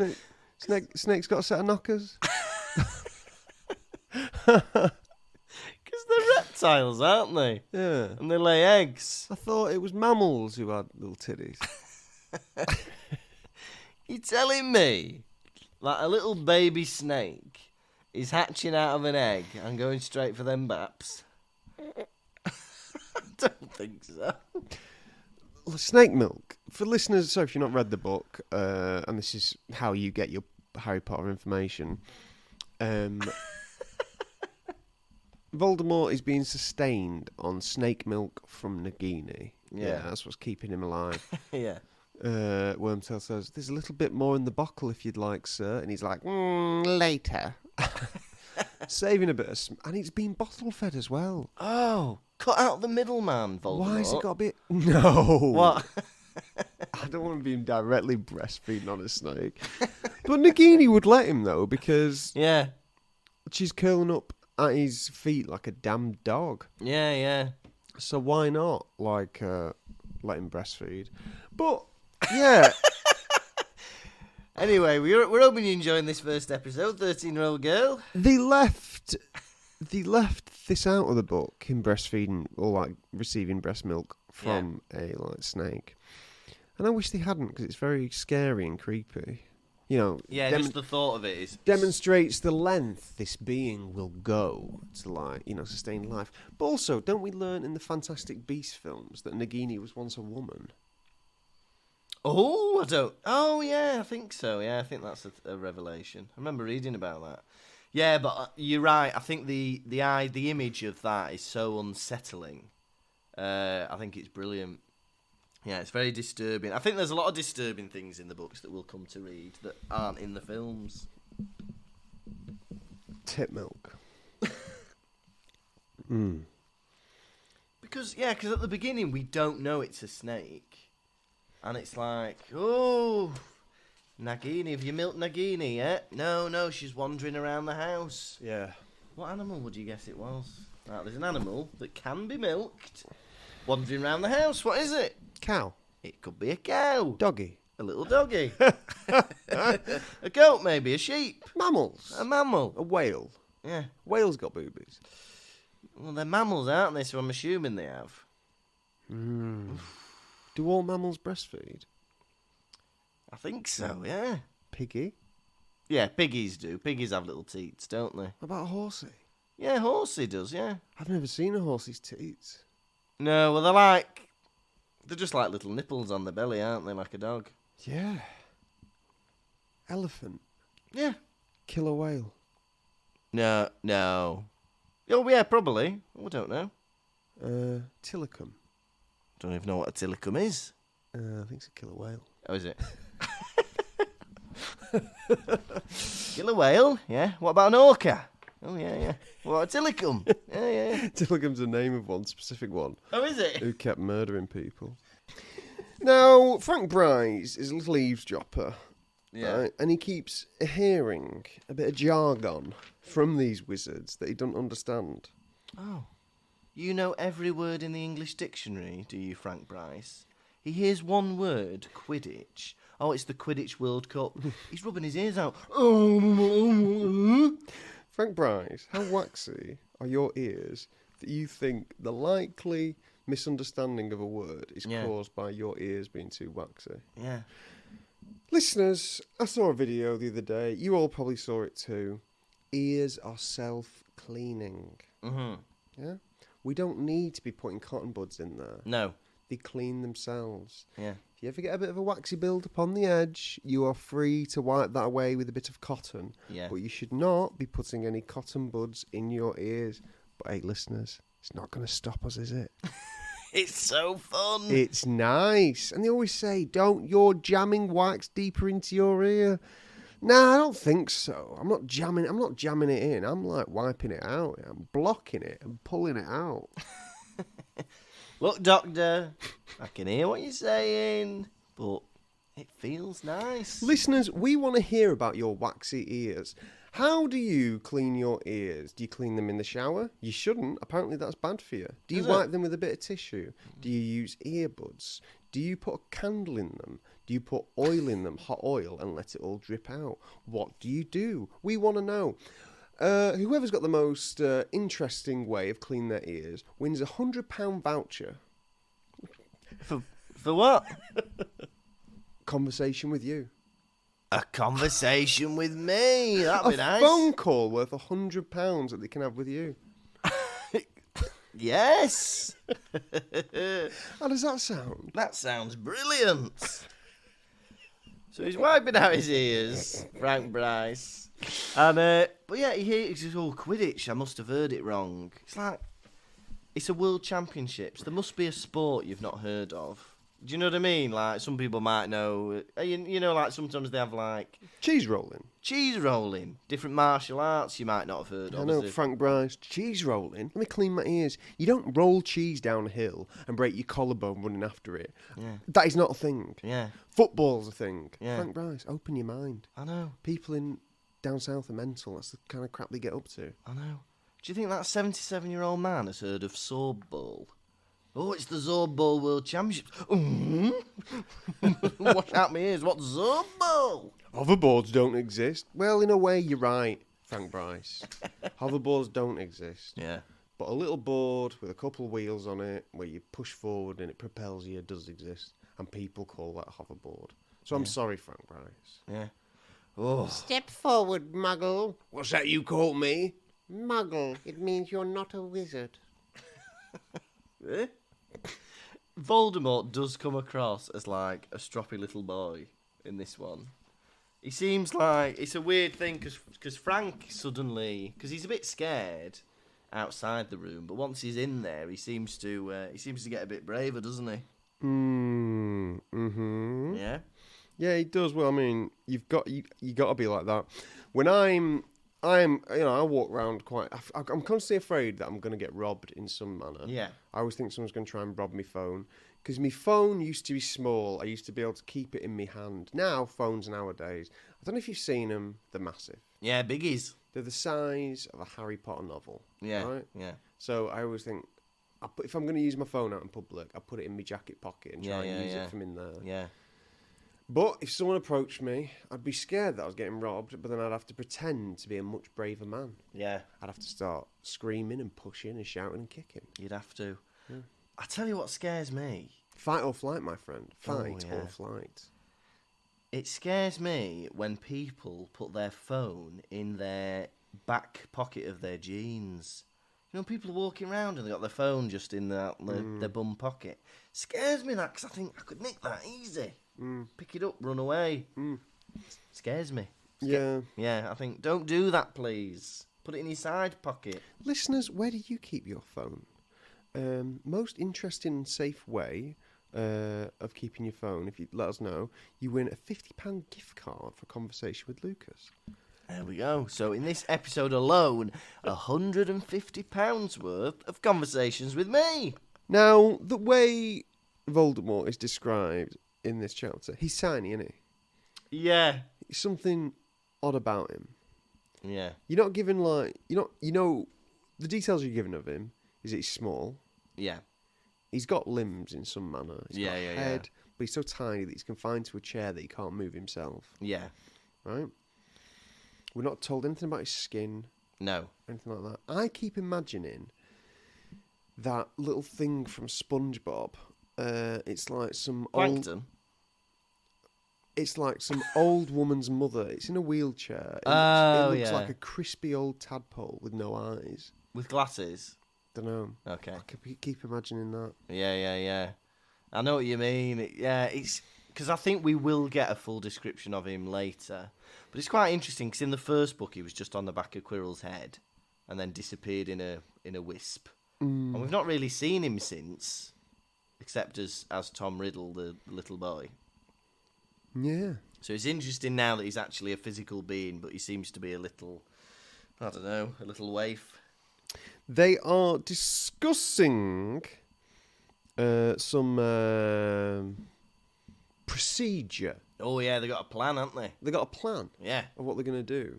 Snake's got a set of knockers? Because they're reptiles, aren't they? Yeah. And they lay eggs. I thought it was mammals who had little titties. You telling me that a little baby snake is hatching out of an egg and going straight for them baps? I don't think so. Snake milk. For listeners, so if you've not read the book, and this is how you get your Harry Potter information, Voldemort is being sustained on snake milk from Nagini. Yeah. That's what's keeping him alive. Yeah. Wormtail says, "There's a little bit more in the bottle if you'd like, sir." And he's like, later. Saving a bit of... and it's been bottle fed as well. Oh, cut out the middleman, Voldemort. Why has it got a bit... No. What? I don't want to be directly breastfeeding on a snake. But Nagini would let him, though, because Yeah. she's curling up at his feet like a damn dog. Yeah, yeah. So why not, like, let him breastfeed? But, yeah... Anyway, we're hoping you're enjoying this first episode, 13-year-old girl. They left this out of the book, him breastfeeding or like receiving breast milk from a like snake, and I wish they hadn't, because it's very scary and creepy. You know, Yeah, just the thought of it is demonstrates the length this being will go to, like, you know, sustain life. But also, don't we learn in the Fantastic Beasts films that Nagini was once a woman? Oh, I don't. Oh, yeah, I think so. Yeah, I think that's a revelation. I remember reading about that. Yeah, but you're right. I think the image of that is so unsettling. I think it's brilliant. Yeah, it's very disturbing. I think there's a lot of disturbing things in the books that we'll come to read that aren't in the films. Tit milk. Because at the beginning we don't know it's a snake. And it's like, oh, Nagini, have you milked Nagini yet? No, she's wandering around the house. Yeah. What animal would you guess it was? Right, there's an animal that can be milked, wandering around the house. What is it? Cow. It could be a cow. Doggy. A little doggy. A goat, maybe. A sheep. Mammals. A mammal. A whale. Yeah. Whales got boobies. Well, they're mammals, aren't they? So I'm assuming they have. Do all mammals breastfeed? I think so, yeah. Piggy? Yeah, piggies do. Piggies have little teats, don't they? What about a horsey? Yeah, horsey does, yeah. I've never seen a horsey's teats. No, well, they're just like little nipples on the belly, aren't they, like a dog? Yeah. Elephant. Yeah. Killer whale. No. Oh, yeah, probably. I don't know. Tillicum. Don't even know what a tillicum is. I think it's a killer whale. Oh, is it? Killer whale, yeah. What about an orca? Oh, yeah. What, a tillicum? Yeah. Tillicum's the name of one specific one. Oh, is it? Who kept murdering people. Now, Frank Bryce is a little eavesdropper. Yeah. Right? And he keeps hearing a bit of jargon from these wizards that he doesn't understand. Oh. You know every word in the English dictionary, do you, Frank Bryce? He hears one word, Quidditch. Oh, it's the Quidditch World Cup. He's rubbing his ears out. Frank Bryce, how waxy are your ears that you think the likely misunderstanding of a word is caused by your ears being too waxy? Yeah. Listeners, I saw a video the other day. You all probably saw it too. Ears are self-cleaning. Mm-hmm. Yeah? We don't need to be putting cotton buds in there. No. They clean themselves. Yeah. If you ever get a bit of a waxy build up on the edge, you are free to wipe that away with a bit of cotton. Yeah. But you should not be putting any cotton buds in your ears. But hey, listeners, it's not going to stop us, is it? It's so fun. It's nice. And they always say, don't you're jamming wax deeper into your ear. Nah, I don't think so. I'm not jamming it in. I'm like wiping it out. I'm blocking it and pulling it out. Look, Doctor, I can hear what you're saying, but it feels nice. Listeners, we want to hear about your waxy ears. How do you clean your ears? Do you clean them in the shower? You shouldn't. Apparently that's bad for you. Do you wipe them with a bit of tissue? Do you use earbuds? Do you put a candle in them? Do you put oil in them, hot oil, and let it all drip out? What do you do? We want to know. Whoever's got the most interesting way of cleaning their ears wins a £100 voucher. For what? Conversation with you. A conversation with me. That'd be nice. A phone call worth £100 that they can have with you. Yes. How does that sound? That sounds brilliant. So he's wiping out his ears, Frank Bryce. And, but yeah, he says, oh, Quidditch, I must have heard it wrong. It's like, it's a world championships. There must be a sport you've not heard of. Do you know what I mean? Like, some people might know, you know, like sometimes they have like... Cheese rolling. Cheese rolling. Different martial arts you might not have heard of. I know, Frank Bryce. Cheese rolling? Let me clean my ears. You don't roll cheese down a hill and break your collarbone running after it. Yeah. That is not a thing. Yeah. Football's a thing. Yeah. Frank Bryce, open your mind. I know. People in down south are mental. That's the kind of crap they get up to. I know. Do you think that 77-year-old man has heard of sword ball? Oh, it's the Sword Ball World Championships. Wash out my ears. What's Sword Ball? Hoverboards don't exist. Well, in a way, you're right, Frank Bryce. Hoverboards don't exist. Yeah. But a little board with a couple of wheels on it where you push forward and it propels you does exist. And people call that a hoverboard. So I'm sorry, Frank Bryce. Yeah. Oh. Step forward, Muggle. What's that you call me? Muggle. It means you're not a wizard. Eh? Voldemort does come across as like a stroppy little boy in this one. He seems like it's a weird thing because Frank suddenly, because he's a bit scared outside the room, but once he's in there, he seems to get a bit braver, doesn't he? Mm-hmm. Yeah. Yeah, he does. Well, I mean, you got to be like that. When I'm, you know, I walk around I'm constantly afraid that I'm going to get robbed in some manner. Yeah. I always think someone's going to try and rob my phone. Because my phone used to be small. I used to be able to keep it in my hand. Now, phones nowadays, I don't know if you've seen them, they're massive. Yeah, biggies. They're the size of a Harry Potter novel. Yeah. Right? Yeah. So I always think, if I'm going to use my phone out in public, I put it in my jacket pocket and try and use it from in there. Yeah. But if someone approached me, I'd be scared that I was getting robbed, but then I'd have to pretend to be a much braver man. Yeah. I'd have to start screaming and pushing and shouting and kicking. You'd have to. Yeah. I tell you what scares me. Fight or flight, my friend. Fight yeah. or flight. It scares me when people put their phone in their back pocket of their jeans. You know, people are walking around and they got their phone just in their bum pocket. Scares me that because I think I could nick that easy. Pick it up, run away. Scares me. Yeah. Yeah, I think, don't do that, please. Put it in your side pocket. Listeners, where do you keep your phone? Most interesting and safe way of keeping your phone, if you let us know, you win a £50 gift card for Conversation with Lukas. There we go. So in this episode alone, £150 worth of conversations with me. Now, the way Voldemort is described in this chapter, he's tiny, isn't he? Yeah. There's something odd about him. Yeah. You're not given the details you're given of him is that he's small. Yeah. He's got limbs in some manner. He's got a head, but he's so tiny that he's confined to a chair that he can't move himself. Yeah. Right? We're not told anything about his skin. No. Anything like that. I keep imagining that little thing from SpongeBob. It's like some Plankton. It's like some old woman's mother. It's in a wheelchair. It looks like a crispy old tadpole with no eyes. With glasses? Don't know. Okay. I keep imagining that. Yeah. I know what you mean. It's because I think we will get a full description of him later. But it's quite interesting because in the first book he was just on the back of Quirrell's head and then disappeared in a wisp. And we've not really seen him since, except as Tom Riddle, the little boy. Yeah. So it's interesting now that he's actually a physical being, but he seems to be a little waif. They are discussing some procedure. Oh, yeah, they got a plan, haven't they? They got a plan Yeah. of what they're going to do.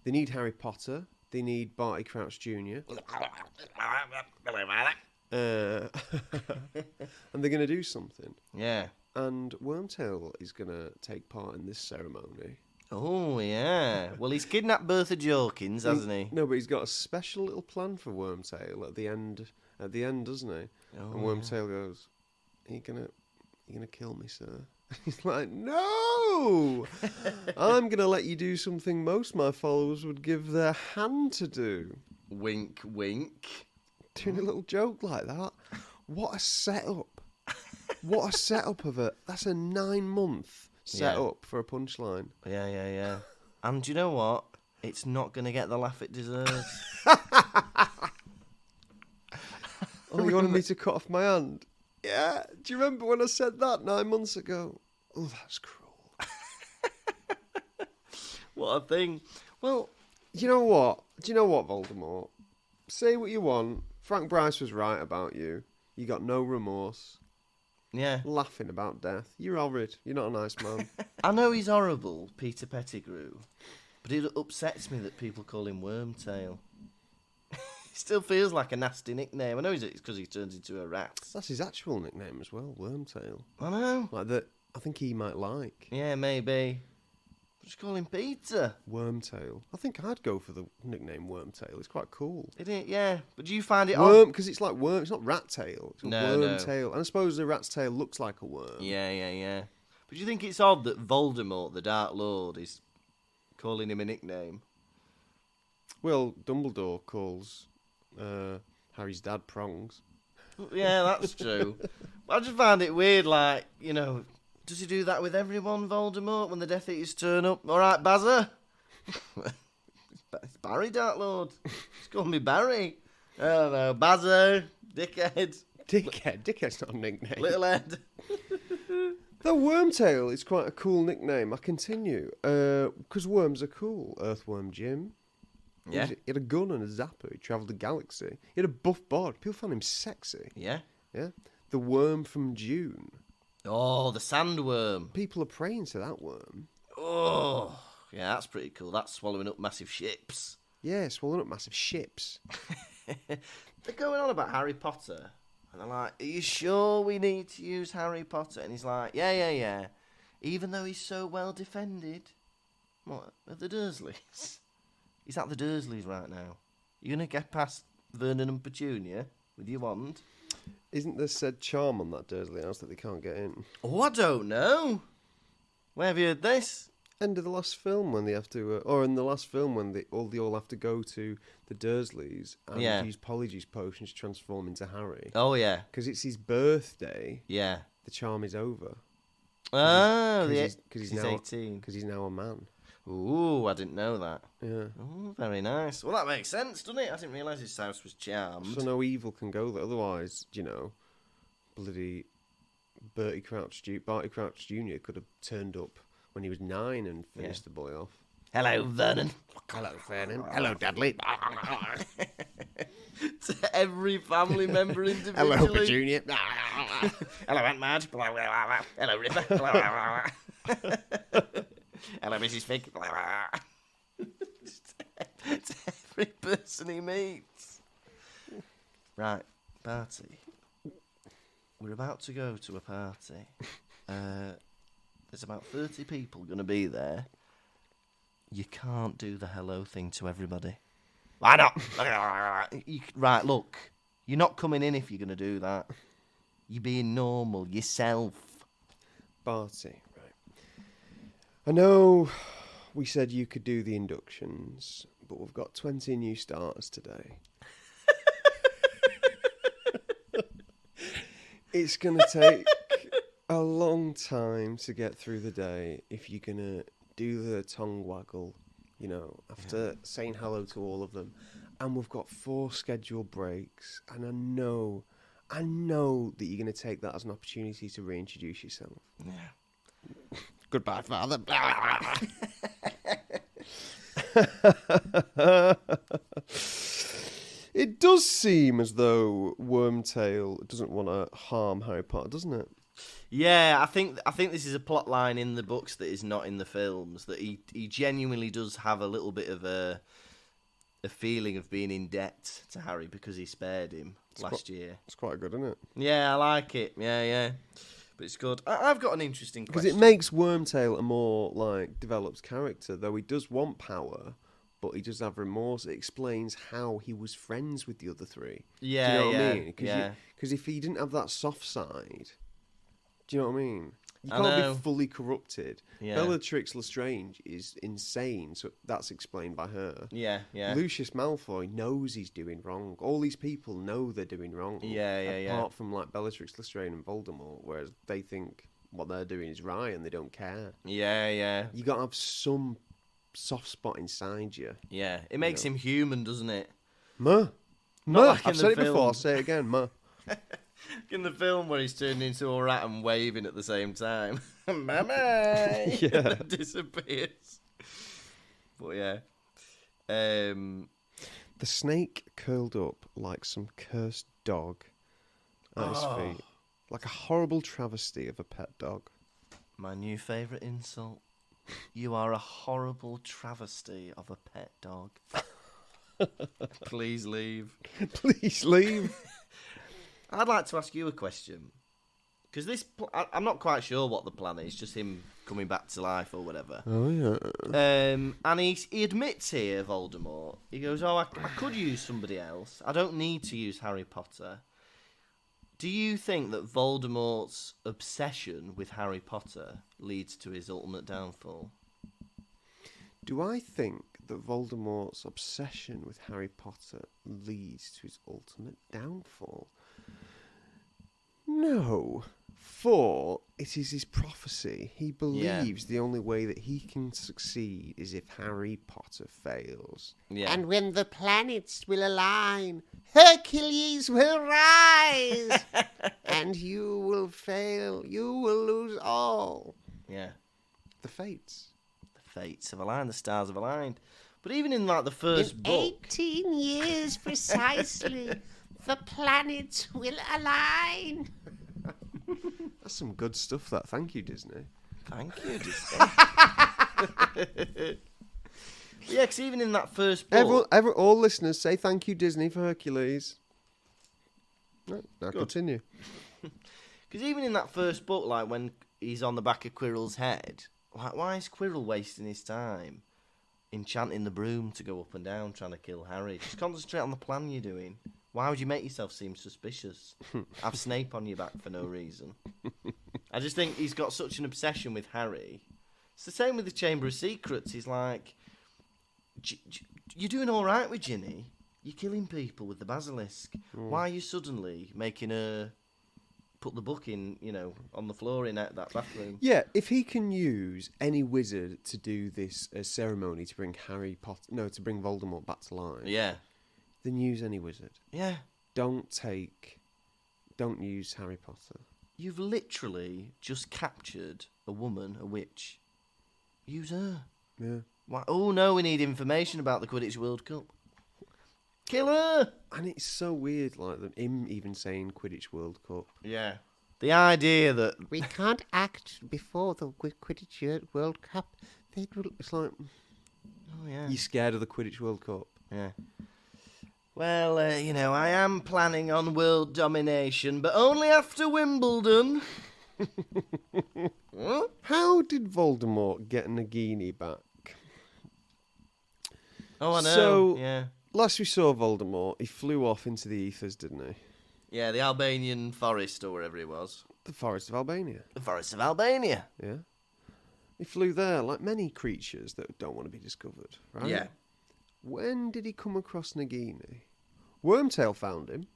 They need Harry Potter. They need Barty Crouch Jr. And they're going to do something. Yeah. And Wormtail is going to take part in this ceremony. Oh, yeah. Well, he's kidnapped Bertha Jorkins, hasn't he? No, but he's got a special little plan for Wormtail at the end, doesn't he? Oh, and Wormtail goes, "Are you gonna kill me, sir?" He's like, "No! I'm going to let you do something most of my followers would give their hand to do." Wink, wink. Doing a little joke like that. What a setup. What a setup of it. That's a 9-month set up for a punchline. Yeah. And do you know what? It's not going to get the laugh it deserves. Oh, you wanted me to cut off my hand? Yeah. Do you remember when I said that 9 months ago? Oh, that's cruel. What a thing. Well, you know what? Do you know what, Voldemort? Say what you want. Frank Bryce was right about you. You got no remorse. yeah. Laughing about death. You're horrid. You're not a nice man. I know he's horrible, Peter Pettigrew, but it upsets me that people call him Wormtail. He still feels like a nasty nickname. I know it's because he turns into a rat. That's his actual nickname as well, Wormtail. I know. Like that, I think he might like. Yeah, maybe. Just call him Peter. Wormtail. I think I'd go for the nickname Wormtail. It's quite cool. Isn't it? Yeah. But do you find it Worm, odd? because it's like worm. It's not rat tail. It's a No, worm no. tail. And I suppose the rat's tail looks like a worm. Yeah. But do you think it's odd that Voldemort, the Dark Lord, is calling him a nickname? Well, Dumbledore calls Harry's dad Prongs. Yeah, that's true. I just find it weird, like, does he do that with everyone, Voldemort, when the Death Eaters turn up? All right, Bazza. It's Barry, Dark Lord. Just call me Barry. I don't know, Bazza, Dickhead, Dickhead's not a nickname. Little Ed. The Wormtail is quite a cool nickname. I continue. Because worms are cool. Earthworm Jim. Yeah. He had a gun and a zapper. He travelled the galaxy. He had a buff bod. People found him sexy. Yeah. Yeah. The Worm from Dune. Oh, the Sandworm. People are praying to that worm. Oh, yeah, that's pretty cool. That's swallowing up massive ships. Yeah, swallowing up massive ships. They're going on about Harry Potter. And they're like, are you sure we need to use Harry Potter? And he's like, yeah. Even though he's so well defended. What, are the Dursleys? He's at the Dursleys right now. You going to get past Vernon and Petunia with your wand? Isn't there said charm on that Dursley house that they can't get in? Oh, I don't know. Where have you heard this? End of the last film when they have to, or in the last film when they all have to go to the Dursleys and use Polyjuice potions to transform into Harry. Oh, yeah. Because it's his birthday. Yeah. The charm is over. Oh, because he's now 18. Because he's now a man. Ooh, I didn't know that. Yeah. Oh, very nice. Well, that makes sense, doesn't it? I didn't realise his house was charmed. So no evil can go there. Otherwise, bloody Barty Crouch Jr. could have turned up when he was 9 and finished the boy off. Hello, Vernon. Hello, Vernon. Hello, Dudley. To every family member individually. Hello, Petunia. Hello, Aunt Marge. Hello, Ripper. Hello, Mrs. Fig. To every person he meets. Right, party. We're about to go to a party. There's about 30 people going to be there. You can't do the hello thing to everybody. Why not? Right, look. You're not coming in if you're going to do that. You're being normal, yourself. Barty, right. I know we said you could do the inductions, but we've got 20 new starters today. It's going to take a long time to get through the day if you're going to do the tongue waggle, after saying hello to all of them. And we've got 4 scheduled breaks, and I know that you're going to take that as an opportunity to reintroduce yourself. Yeah. Goodbye, Father. It does seem as though Wormtail doesn't want to harm Harry Potter, doesn't it? Yeah, I think this is a plot line in the books that is not in the films. That he genuinely does have a little bit of a feeling of being in debt to Harry because he spared him last year. It's quite good, isn't it? Yeah, I like it. Yeah. But it's good. I've got an interesting question. Because it makes Wormtail a more developed character, though he does want power, but he does have remorse. It explains how he was friends with the other 3. Yeah, do you know what I mean? Yeah. Because if he didn't have that soft side, do you know what I mean? You I can't know. be fully corrupted. Yeah. Bellatrix Lestrange is insane, so that's explained by her. Yeah. Lucius Malfoy knows he's doing wrong. All these people know they're doing wrong. Yeah. Apart from Bellatrix Lestrange and Voldemort, whereas they think what they're doing is right and they don't care. Yeah. You got to have some soft spot inside you. Yeah, it makes him human, doesn't it? Ma. Like I've said it before, I'll say it again, ma. In the film where he's turned into a rat and waving at the same time. Mama! Yeah. Disappears. But yeah. The snake curled up like some cursed dog at his feet. Like a horrible travesty of a pet dog. My new favourite insult. You are a horrible travesty of a pet dog. Please leave. Please leave. I'd like to ask you a question. Because I'm not quite sure what the plan is, just him coming back to life or whatever. Oh, yeah. And he admits here, Voldemort, he goes, I could use somebody else. I don't need to use Harry Potter. Do you think that Voldemort's obsession with Harry Potter leads to his ultimate downfall? Do I think that Voldemort's obsession with Harry Potter leads to his ultimate downfall? No. For it is his prophecy. He believes the only way that he can succeed is if Harry Potter fails. Yeah. And when the planets will align, Hercules will rise. And you will fail. You will lose all. Yeah. The fates. The fates have aligned. The stars have aligned. But even in like the first book... 18 years precisely, the planets will align. That's some good stuff, that. Thank you, Disney. Thank you, Disney. Yeah, because even in that first book... All listeners say thank you, Disney, for Hercules. Right, now continue. Because even in that first book, like when he's on the back of Quirrell's head, like why is Quirrell wasting his time enchanting the broom to go up and down trying to kill Harry? Just concentrate on the plan you're doing. Why would you make yourself seem suspicious? Have Snape on your back for no reason. I just think he's got such an obsession with Harry. It's the same with the Chamber of Secrets. He's like, you're doing all right with Ginny. You're killing people with the basilisk. Why are you suddenly making her put the book in, on the floor in that bathroom? Yeah, if he can use any wizard to do this ceremony to bring to bring Voldemort back to life. Yeah. Then use any wizard. Yeah. Don't use Harry Potter. You've literally just captured a woman, a witch. Use her. Yeah. Why? Oh no, we need information about the Quidditch World Cup. Kill her! And it's so weird, like him even saying Quidditch World Cup. Yeah. The idea that... We can't act before the Quidditch World Cup. It's like... Oh, yeah. You're scared of the Quidditch World Cup? Yeah. Well, I am planning on world domination, but only after Wimbledon. Huh? How did Voldemort get Nagini back? Oh, I know. So, yeah. Last we saw Voldemort, he flew off into the ethers, didn't he? Yeah, the Albanian forest or wherever it was. The Forest of Albania. The Forest of Albania. Yeah. He flew there like many creatures that don't want to be discovered, right? Yeah. When did he come across Nagini? Wormtail found him.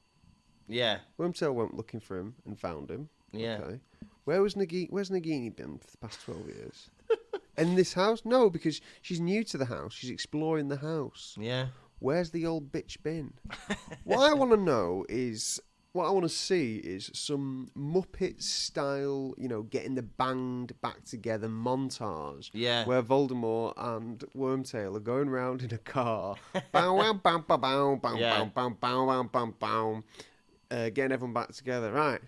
Yeah. Wormtail went looking for him and found him. Yeah. Okay. Where's Nagini been for the past 12 years? In this house? No, because she's new to the house. She's exploring the house. Yeah. Where's the old bitch been? What I want to see is some Muppet style, getting the band back together montage. Yeah. Where Voldemort and Wormtail are going around in a car. Bow, wow, bow, bow, bow, bow, Yeah. bow, bow, bow, bow, bow, getting everyone back together. Right.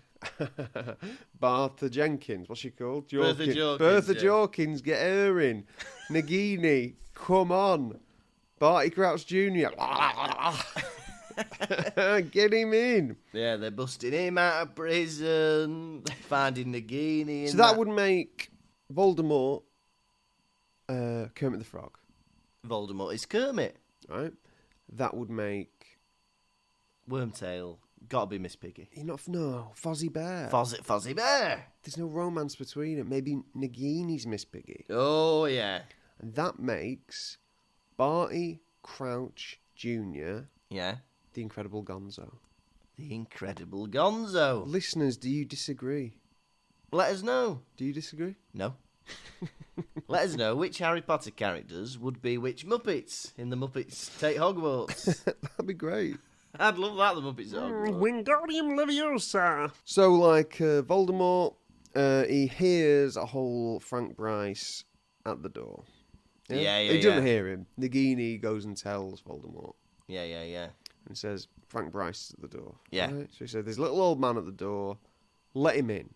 Bertha Jenkins, what's she called? Bertha Jorkins, Bertha yeah. Jorkins, get her in. Nagini, come on. Barty Crouch Jr. Get him in. Yeah, they're busting him out of prison, finding Nagini. So that would make Voldemort Kermit the Frog. Voldemort is Kermit. Right? That would make... Wormtail, gotta be Miss Piggy. Fozzie Bear. Fozzie Bear. There's no romance between it. Maybe Nagini's Miss Piggy. Oh, yeah. And that makes Barty Crouch Jr. Yeah. The Incredible Gonzo. The Incredible Gonzo. Listeners, do you disagree? Let us know. Do you disagree? No. Let us know which Harry Potter characters would be which Muppets in the Muppets Take Hogwarts. That'd be great. I'd love that, the Muppets at Hogwarts. Wingardium Leviosa. So, like, Voldemort, he hears a whole Frank Bryce at the door. Yeah. He doesn't hear him. Nagini goes and tells Voldemort. Yeah. And says, Frank Bryce is at the door. Yeah. Right? So he said, there's a little old man at the door. Let him in.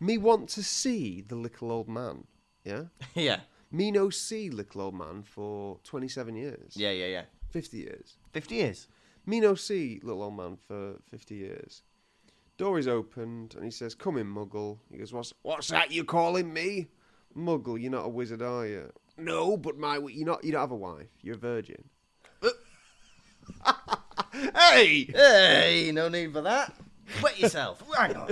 Me want to see the little old man. Yeah? Yeah. Me no see little old man for 27 years. Yeah. 50 years. 50 years. Me no see little old man for 50 years. Door is opened and he says, come in, Muggle. He goes, what's that you calling me? Muggle, you're not a wizard, are you? No, but you don't have a wife. You're a virgin. Hey, no need for that. Wet yourself. Hang on.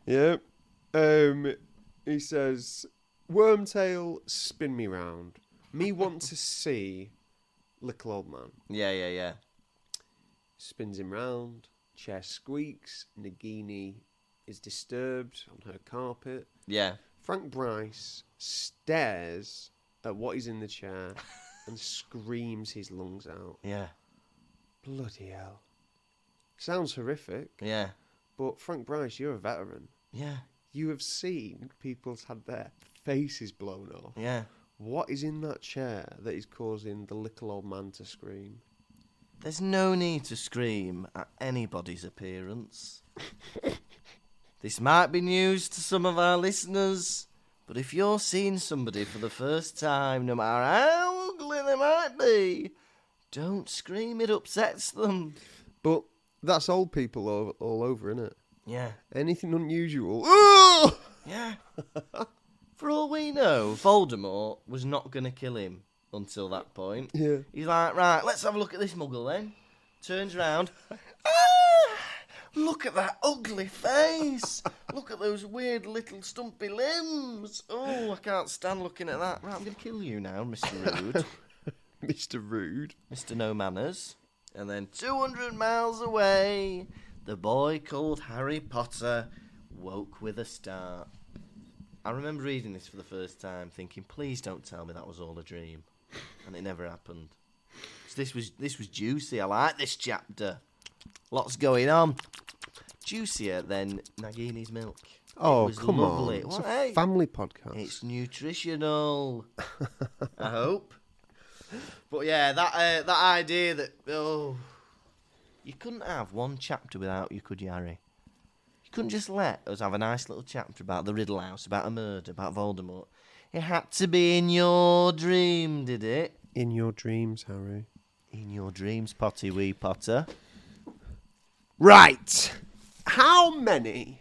Yeah. He says, Wormtail, spin me round. Me want to see little old man. Yeah. Spins him round. Chair squeaks. Nagini is disturbed on her carpet. Yeah. Frank Bryce stares at what is in the chair and screams his lungs out. Yeah. Bloody hell. Sounds horrific. Yeah. But Frank Bryce, you're a veteran. Yeah. You have seen people's had their faces blown off. Yeah. What is in that chair that is causing the little old man to scream? There's no need to scream at anybody's appearance. This might be news to some of our listeners, but if you're seeing somebody for the first time, no matter how ugly they might be, don't scream, it upsets them. But that's old people all over, innit? Yeah. Anything unusual. Ugh! Yeah. For all we know, Voldemort was not going to kill him until that point. Yeah. He's like, right, let's have a look at this Muggle then. Turns around. Look at that ugly face. Look at those weird little stumpy limbs. Oh, I can't stand looking at that. Right, I'm going to kill you now, Mr. Rude. Mr. Rude. Mr. No Manners. And then 200 miles away, the boy called Harry Potter woke with a start. I remember reading this for the first time thinking, please don't tell me that was all a dream. And it never happened. So this was juicy. I like this chapter. Lots going on. Juicier than Nagini's milk. Oh, come lovely. on. It's Well, a family podcast. It's nutritional. I hope. But yeah, that idea that, you couldn't have one chapter without you, could you, Harry? You couldn't just let us have a nice little chapter about the Riddle House, about a murder, about Voldemort. It had to be in your dream, did it? In your dreams, Harry. In your dreams, Potty wee Potter. Right. How many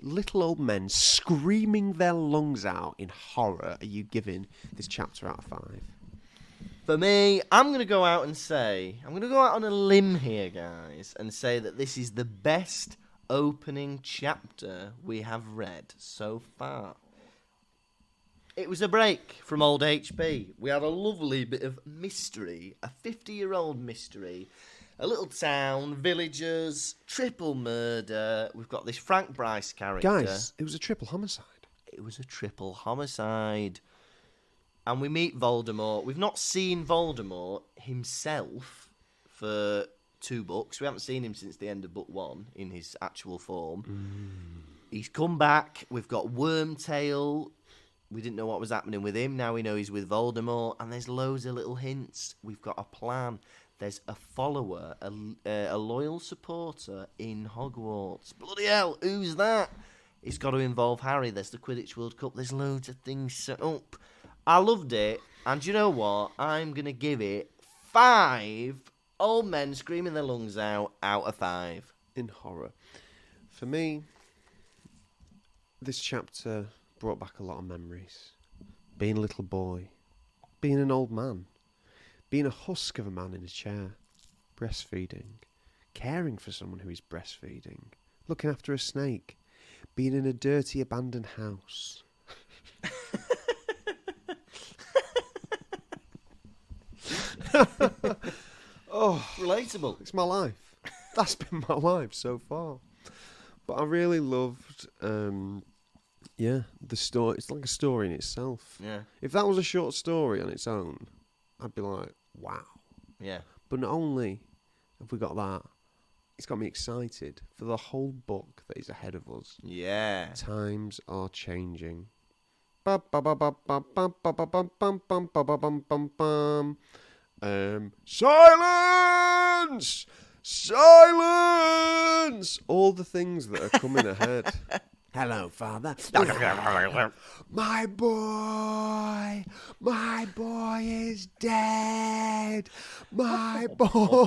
little old men screaming their lungs out in horror are you giving this chapter out of 5? For me, I'm going to go out on a limb here, guys, and say that this is the best opening chapter we have read so far. It was a break from old HP. We had a lovely bit of mystery, a 50-year-old mystery. A little town, villagers, triple murder. We've got this Frank Bryce character. Guys, it was a triple homicide. It was a triple homicide. And we meet Voldemort. We've not seen Voldemort himself for 2 books. We haven't seen him since the end of book 1 in his actual form. He's come back. We've got Wormtail. We didn't know what was happening with him. Now we know he's with Voldemort. And there's loads of little hints. We've got a plan. There's a follower, a loyal supporter in Hogwarts. Bloody hell, who's that? It's got to involve Harry. There's the Quidditch World Cup. There's loads of things set up. I loved it. And you know what? I'm going to give it 5 old men screaming their lungs out of 5. In horror. For me, this chapter brought back a lot of memories. Being a little boy. Being an old man. Being a husk of a man in a chair, breastfeeding, caring for someone who is breastfeeding, looking after a snake, being in a dirty abandoned house. Relatable. It's my life. That's been my life so far. But I really loved, the story. It's like a story in itself. Yeah. If that was a short story on its own, I'd be like, wow. Yeah. But not only have we got that, it's got me excited for the whole book that is ahead of us. Yeah. Times are changing. Silence! Silence! All the things that are coming ahead. Hello, Father. My boy is dead. My boy.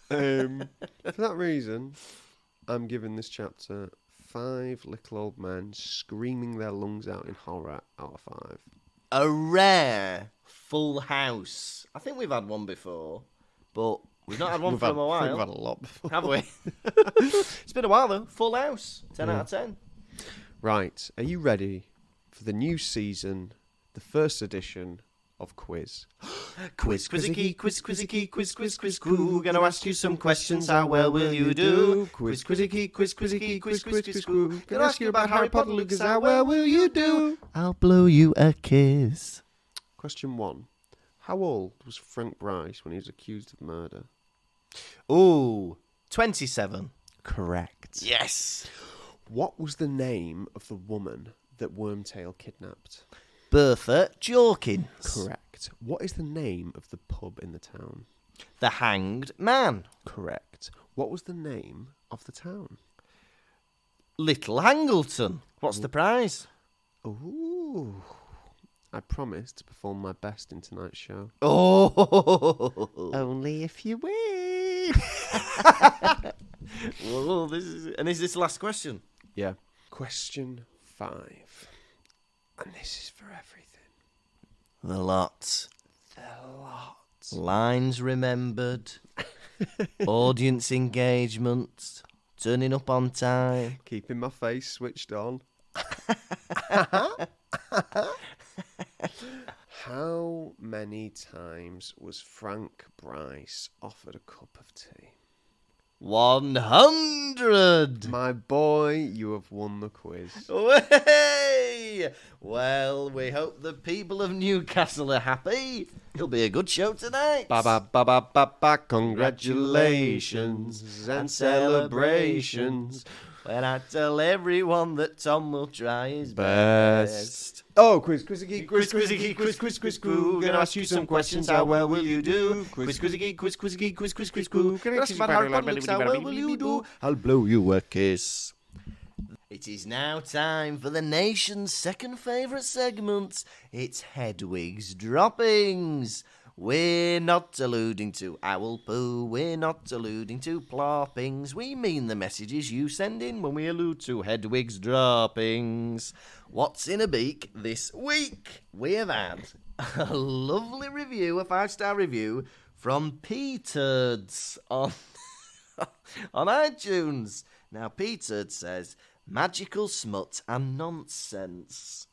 For that reason, I'm giving this chapter 5 little old men screaming their lungs out in horror out of 5. A rare full house. I think we've had one before, but we've not had one for a while. I think we've had a lot before. Have we? It's been a while though. Full house. 10 out of 10. Right, are you ready for the new season, the first edition of Quiz? Quiz, quizzy, quiz, quizzy, quiz, quiz, quiz, crew. Gonna ask you some questions. How well will you do? Quiz, quizzy, quiz, quizzy, quiz, quiz, quiz, crew. Gonna ask you about Harry Potter, Lukas. How well will you do? I'll blow you a kiss. Question 1. How old was Frank Bryce when he was accused of murder? Ooh, 27. Correct. Yes. What was the name of the woman that Wormtail kidnapped? Bertha Jorkins. Correct. What is the name of the pub in the town? The Hanged Man. Correct. What was the name of the town? Little Hangleton. What's the prize? Ooh. I promise to perform my best in tonight's show. Oh. Only if you win. Whoa, is this the last question? Yeah. Question 5. And this is for everything. The lot. The lot. Lines remembered. Audience engagement. Turning up on time. Keeping my face switched on. How many times was Frank Bryce offered a cup of tea? 100. My boy, you have won the quiz. Way! Well, we hope the people of Newcastle are happy. It'll be a good show tonight. Ba ba ba ba ba ba. Congratulations and celebrations. When I tell everyone that Tom will try his best. Oh, quiz, quizzy, Quiz, quizzy, quiz, quiz, quiz, crew. Gonna ask you some questions. How well will you do? Quiz, quizzy, quiz, quizzy, quiz, quiz, quiz, crew. Gonna ask you about Harry Potter. How well will you do? I'll blow you a kiss. It is now time for the nation's second favourite segment. It's Hedwig's Droppings. We're not alluding to owl poo, we're not alluding to ploppings. We mean the messages you send in when we allude to Hedwig's Droppings. What's in a beak this week? We have had a lovely review, a 5-star review from Peterds on iTunes. Now, Peterds says, magical smut and nonsense.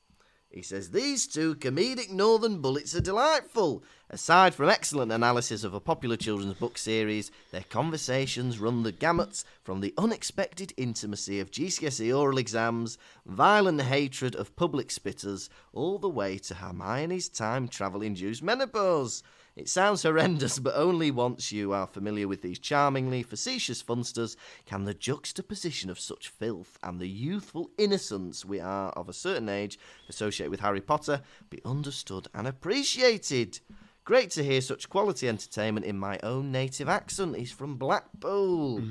He says, these two comedic northern bullets are delightful. Aside from excellent analysis of a popular children's book series, their conversations run the gamut from the unexpected intimacy of GCSE oral exams, violent hatred of public spitters, all the way to Hermione's time-travel-induced menopause. It sounds horrendous, but only once you are familiar with these charmingly facetious funsters can the juxtaposition of such filth and the youthful innocence we are of a certain age associated with Harry Potter be understood and appreciated. Great to hear such quality entertainment in my own native accent. He's from Blackpool,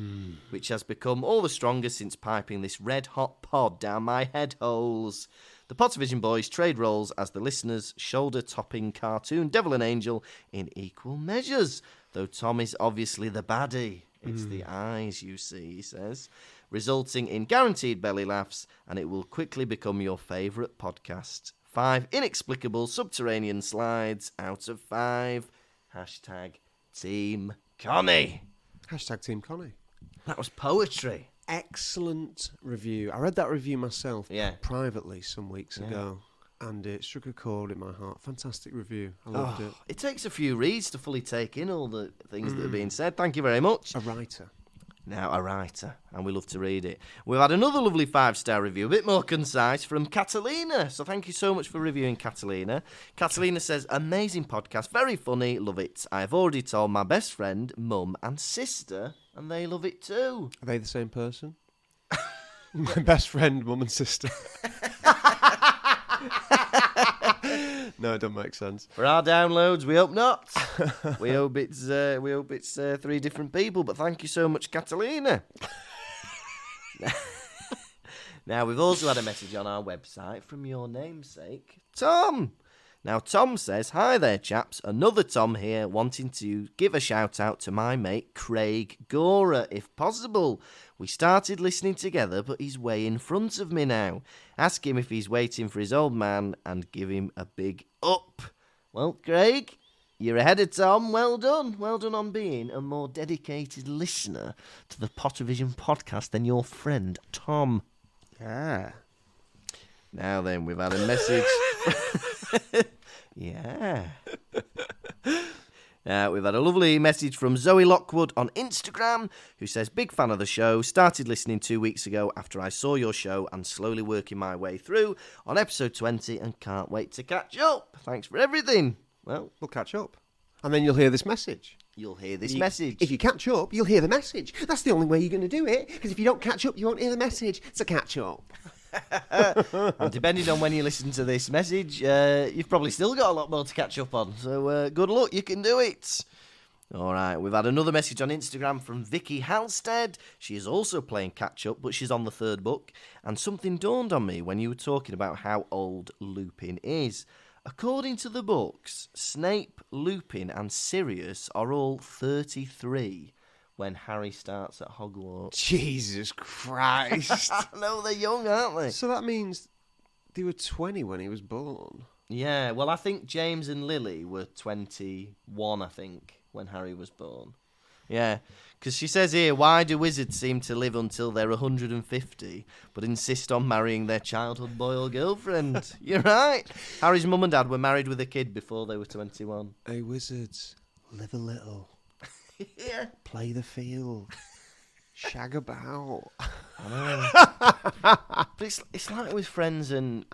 which has become all the stronger since piping this red-hot pod down my head holes. The Pottervision boys trade roles as the listener's shoulder-topping cartoon devil and angel in equal measures, though Tom is obviously the baddie. It's the eyes, you see, he says, resulting in guaranteed belly laughs, and it will quickly become your favourite podcast. 5 inexplicable subterranean slides out of 5. Hashtag Team Connie. Hashtag Team Connie. That was poetry. Excellent review. I read that review myself Yeah. privately some weeks ago. and it struck a chord in my heart. Fantastic review. I loved it. It takes a few reads to fully take in all the things that are being said. Thank you very much. A writer. Now, a writer, and we love to read it. We've had another lovely 5-star review, a bit more concise, from Catalina. So thank you so much for reviewing, Catalina. Catalina says, amazing podcast, very funny, love it. I have already told my best friend, mum and sister, and they love it too. Are they the same person? My best friend, mum and sister. No, it doesn't make sense. For our downloads, we hope not. we hope it's 3 different people. But thank you so much, Catalina. Now we've also had a message on our website from your namesake, Tom. Now Tom says, "Hi there, chaps. Another Tom here, wanting to give a shout out to my mate Craig Gora, if possible. We started listening together, but he's way in front of me now. Ask him if he's waiting for his old man and give him a big up." Well, Craig, you're ahead of Tom. Well done. Well done on being a more dedicated listener to the Pottervision podcast than your friend Tom. Yeah. Now then, we've had a message. Yeah. We've had a lovely message from Zoe Lockwood on Instagram, who says, big fan of the show, started listening 2 weeks ago after I saw your show and slowly working my way through on episode 20 and can't wait to catch up. Thanks for everything. Well, We'll catch up. And then you'll hear this message. you'll hear this message. If you catch up, you'll hear the message. That's the only way you're going to do it, because if you don't catch up, you won't hear the message. So catch up. And depending on when you listen to this message, you've probably still got a lot more to catch up on. So good luck, you can do it. All right, we've had another message on Instagram from Vicky Halstead. She is also playing catch up, but she's on the 3rd book. And something dawned on me when you were talking about how old Lupin is. According to the books, Snape, Lupin and Sirius are all 33 when Harry starts at Hogwarts. Jesus Christ. No, they're young, aren't they? So that means they were 20 when he was born. Yeah, well, I think James and Lily were 21, I think, when Harry was born. Yeah, because she says here, why do wizards seem to live until they're 150, but insist on marrying their childhood boy or girlfriend? You're right. Harry's mum and dad were married with a kid before they were 21. Hey, wizards, live a little. Yeah. Play the field. Shag about. I know. But it's like with friends and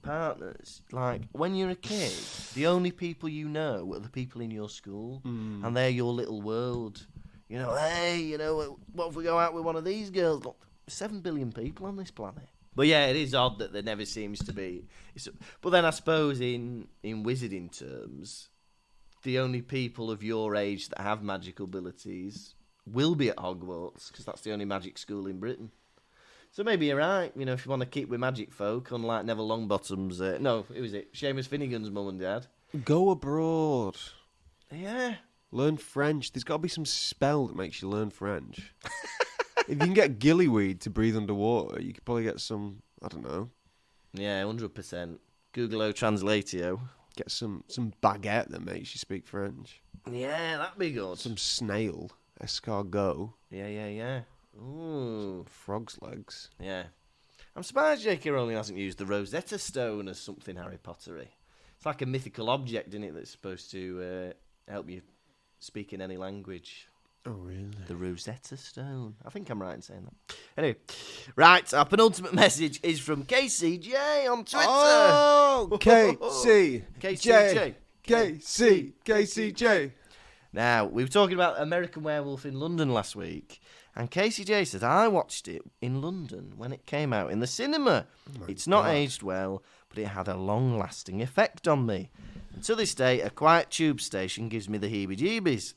partners. Like, when you're a kid, the only people you know are the people in your school, and they're your little world. You know, hey, you know, what if we go out with one of these girls? Look, 7 billion people on this planet. But yeah, it is odd that there never seems to be. But then I suppose in wizarding terms, the only people of your age that have magical abilities will be at Hogwarts, because that's the only magic school in Britain. So maybe you're right, you know, if you want to keep with magic folk, unlike Neville Longbottom's... no, who was it? Seamus Finnegan's mum and dad. Go abroad. Yeah. Learn French. There's got to be some spell that makes you learn French. If you can get gillyweed to breathe underwater, you could probably get some, I don't know. Yeah, 100%. Google-o Translatio. Get some baguette that makes you speak French. Yeah, that'd be good. Some snail. Escargot. Yeah. Ooh. Frog's legs. Yeah. I'm surprised J.K. Rowling hasn't used the Rosetta Stone as something Harry Pottery. It's like a mythical object, isn't it, that's supposed to help you speak in any language. Oh, really? The Rosetta Stone. I think I'm right in saying that. Anyway, right, our penultimate message is from KCJ on Twitter. Oh, KCJ. KCJ. Now, we were talking about American Werewolf in London last week, and KCJ says, I watched it in London when it came out in the cinema. It's not aged well, but it had a long-lasting effect on me. And to this day, a quiet tube station gives me the heebie-jeebies.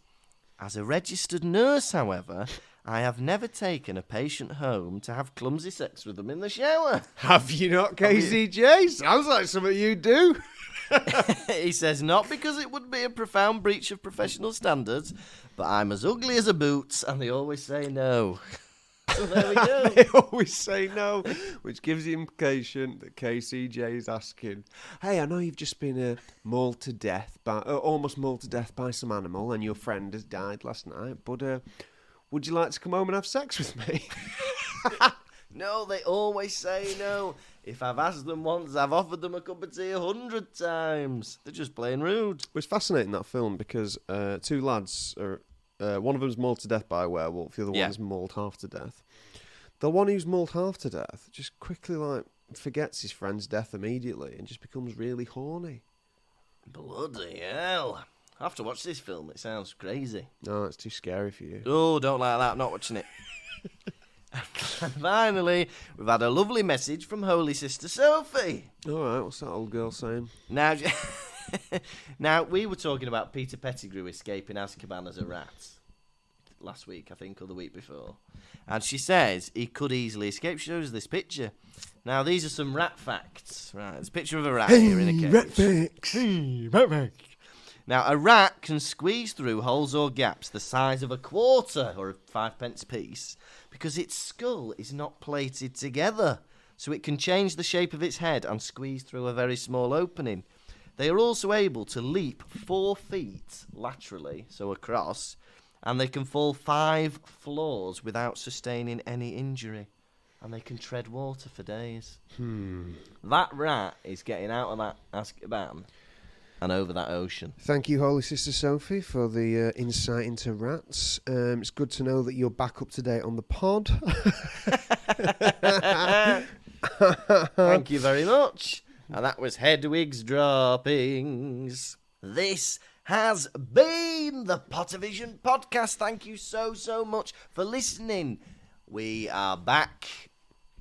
As a registered nurse, however, I have never taken a patient home to have clumsy sex with them in the shower. Have you not, KCJ? Sounds like something you do. He says, not because it would be a profound breach of professional standards, but I'm as ugly as a boot, and they always say no. So there we go. They always say no, which gives the implication that KCJ is asking, hey, I know you've just been mauled to death, almost mauled to death by some animal, and your friend has died last night, but would you like to come home and have sex with me? No, they always say no. If I've asked them once, I've offered them a cup of tea 100 times. They're just plain rude. It's fascinating, that film, because two lads are... one of them's mauled to death by a werewolf, the other one's mauled half to death. The one who's mauled half to death just quickly, forgets his friend's death immediately and just becomes really horny. Bloody hell. I have to watch this film. It sounds crazy. No, it's too scary for you. Oh, don't like that. I'm not watching it. And finally, we've had a lovely message from Holy Sister Sophie. All right, what's that old girl saying? Now, we were talking about Peter Pettigrew escaping Azkaban as a rat last week, I think, or the week before. And she says he could easily escape. She shows this picture. Now, these are some rat facts. Right, there's a picture of a rat here in a cage. Rat facts. Hey, rat facts. Now, a rat can squeeze through holes or gaps the size of a quarter or a 5p piece because its skull is not plated together, so it can change the shape of its head and squeeze through a very small opening. They are also able to leap 4 feet laterally, so across, and they can fall 5 floors without sustaining any injury. And they can tread water for days. That rat is getting out of that Azkaban and over that ocean. Thank you, Holy Sister Sophie, for the insight into rats. It's good to know that you're back up to date on the pod. Thank you very much. And that was Hedwig's Droppings. This has been the Pottervision podcast. Thank you so, so much for listening. We are back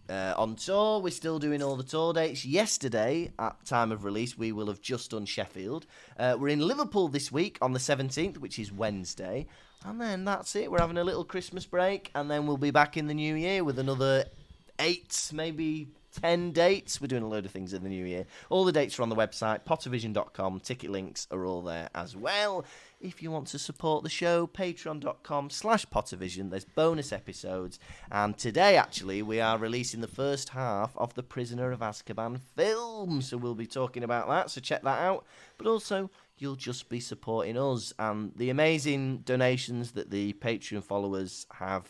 on tour. We're still doing all the tour dates. Yesterday, at time of release, we will have just done Sheffield. We're in Liverpool this week on the 17th, which is Wednesday. And then that's it. We're having a little Christmas break. And then we'll be back in the new year with another 8, maybe 10 dates. We're doing a load of things in the new year. All the dates are on the website, pottervision.com. Ticket links are all there as well. If you want to support the show, patreon.com/Pottervision. There's bonus episodes. And today, actually, we are releasing the first half of the Prisoner of Azkaban film. So we'll be talking about that, so check that out. But also, you'll just be supporting us and the amazing donations that the Patreon followers have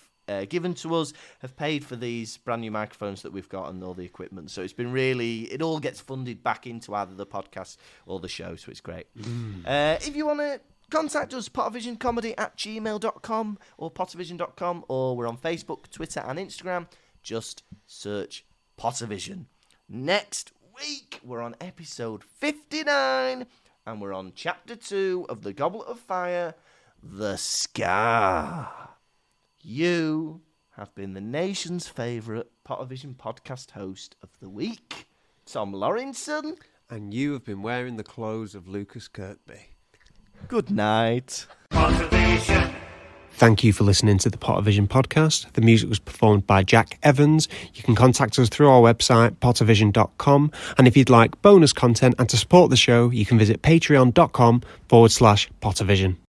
given to us have paid for these brand new microphones that we've got and all the equipment. So it's been really, it all gets funded back into either the podcast or the show, so it's great. If you want to contact us, pottervisioncomedy@gmail.com or pottervision.com, or we're on Facebook, Twitter and Instagram. Just search Pottervision. Next week, we're on episode 59 and we're on chapter 2 of the Goblet of Fire, The Scar. You have been the nation's favourite Pottervision podcast host of the week, Tom Lawrenson. And you have been wearing the clothes of Lukas Kirkby. Good night. Pottervision. Thank you for listening to the Pottervision podcast. The music was performed by Jack Evans. You can contact us through our website, pottervision.com. And if you'd like bonus content and to support the show, you can visit patreon.com/Pottervision.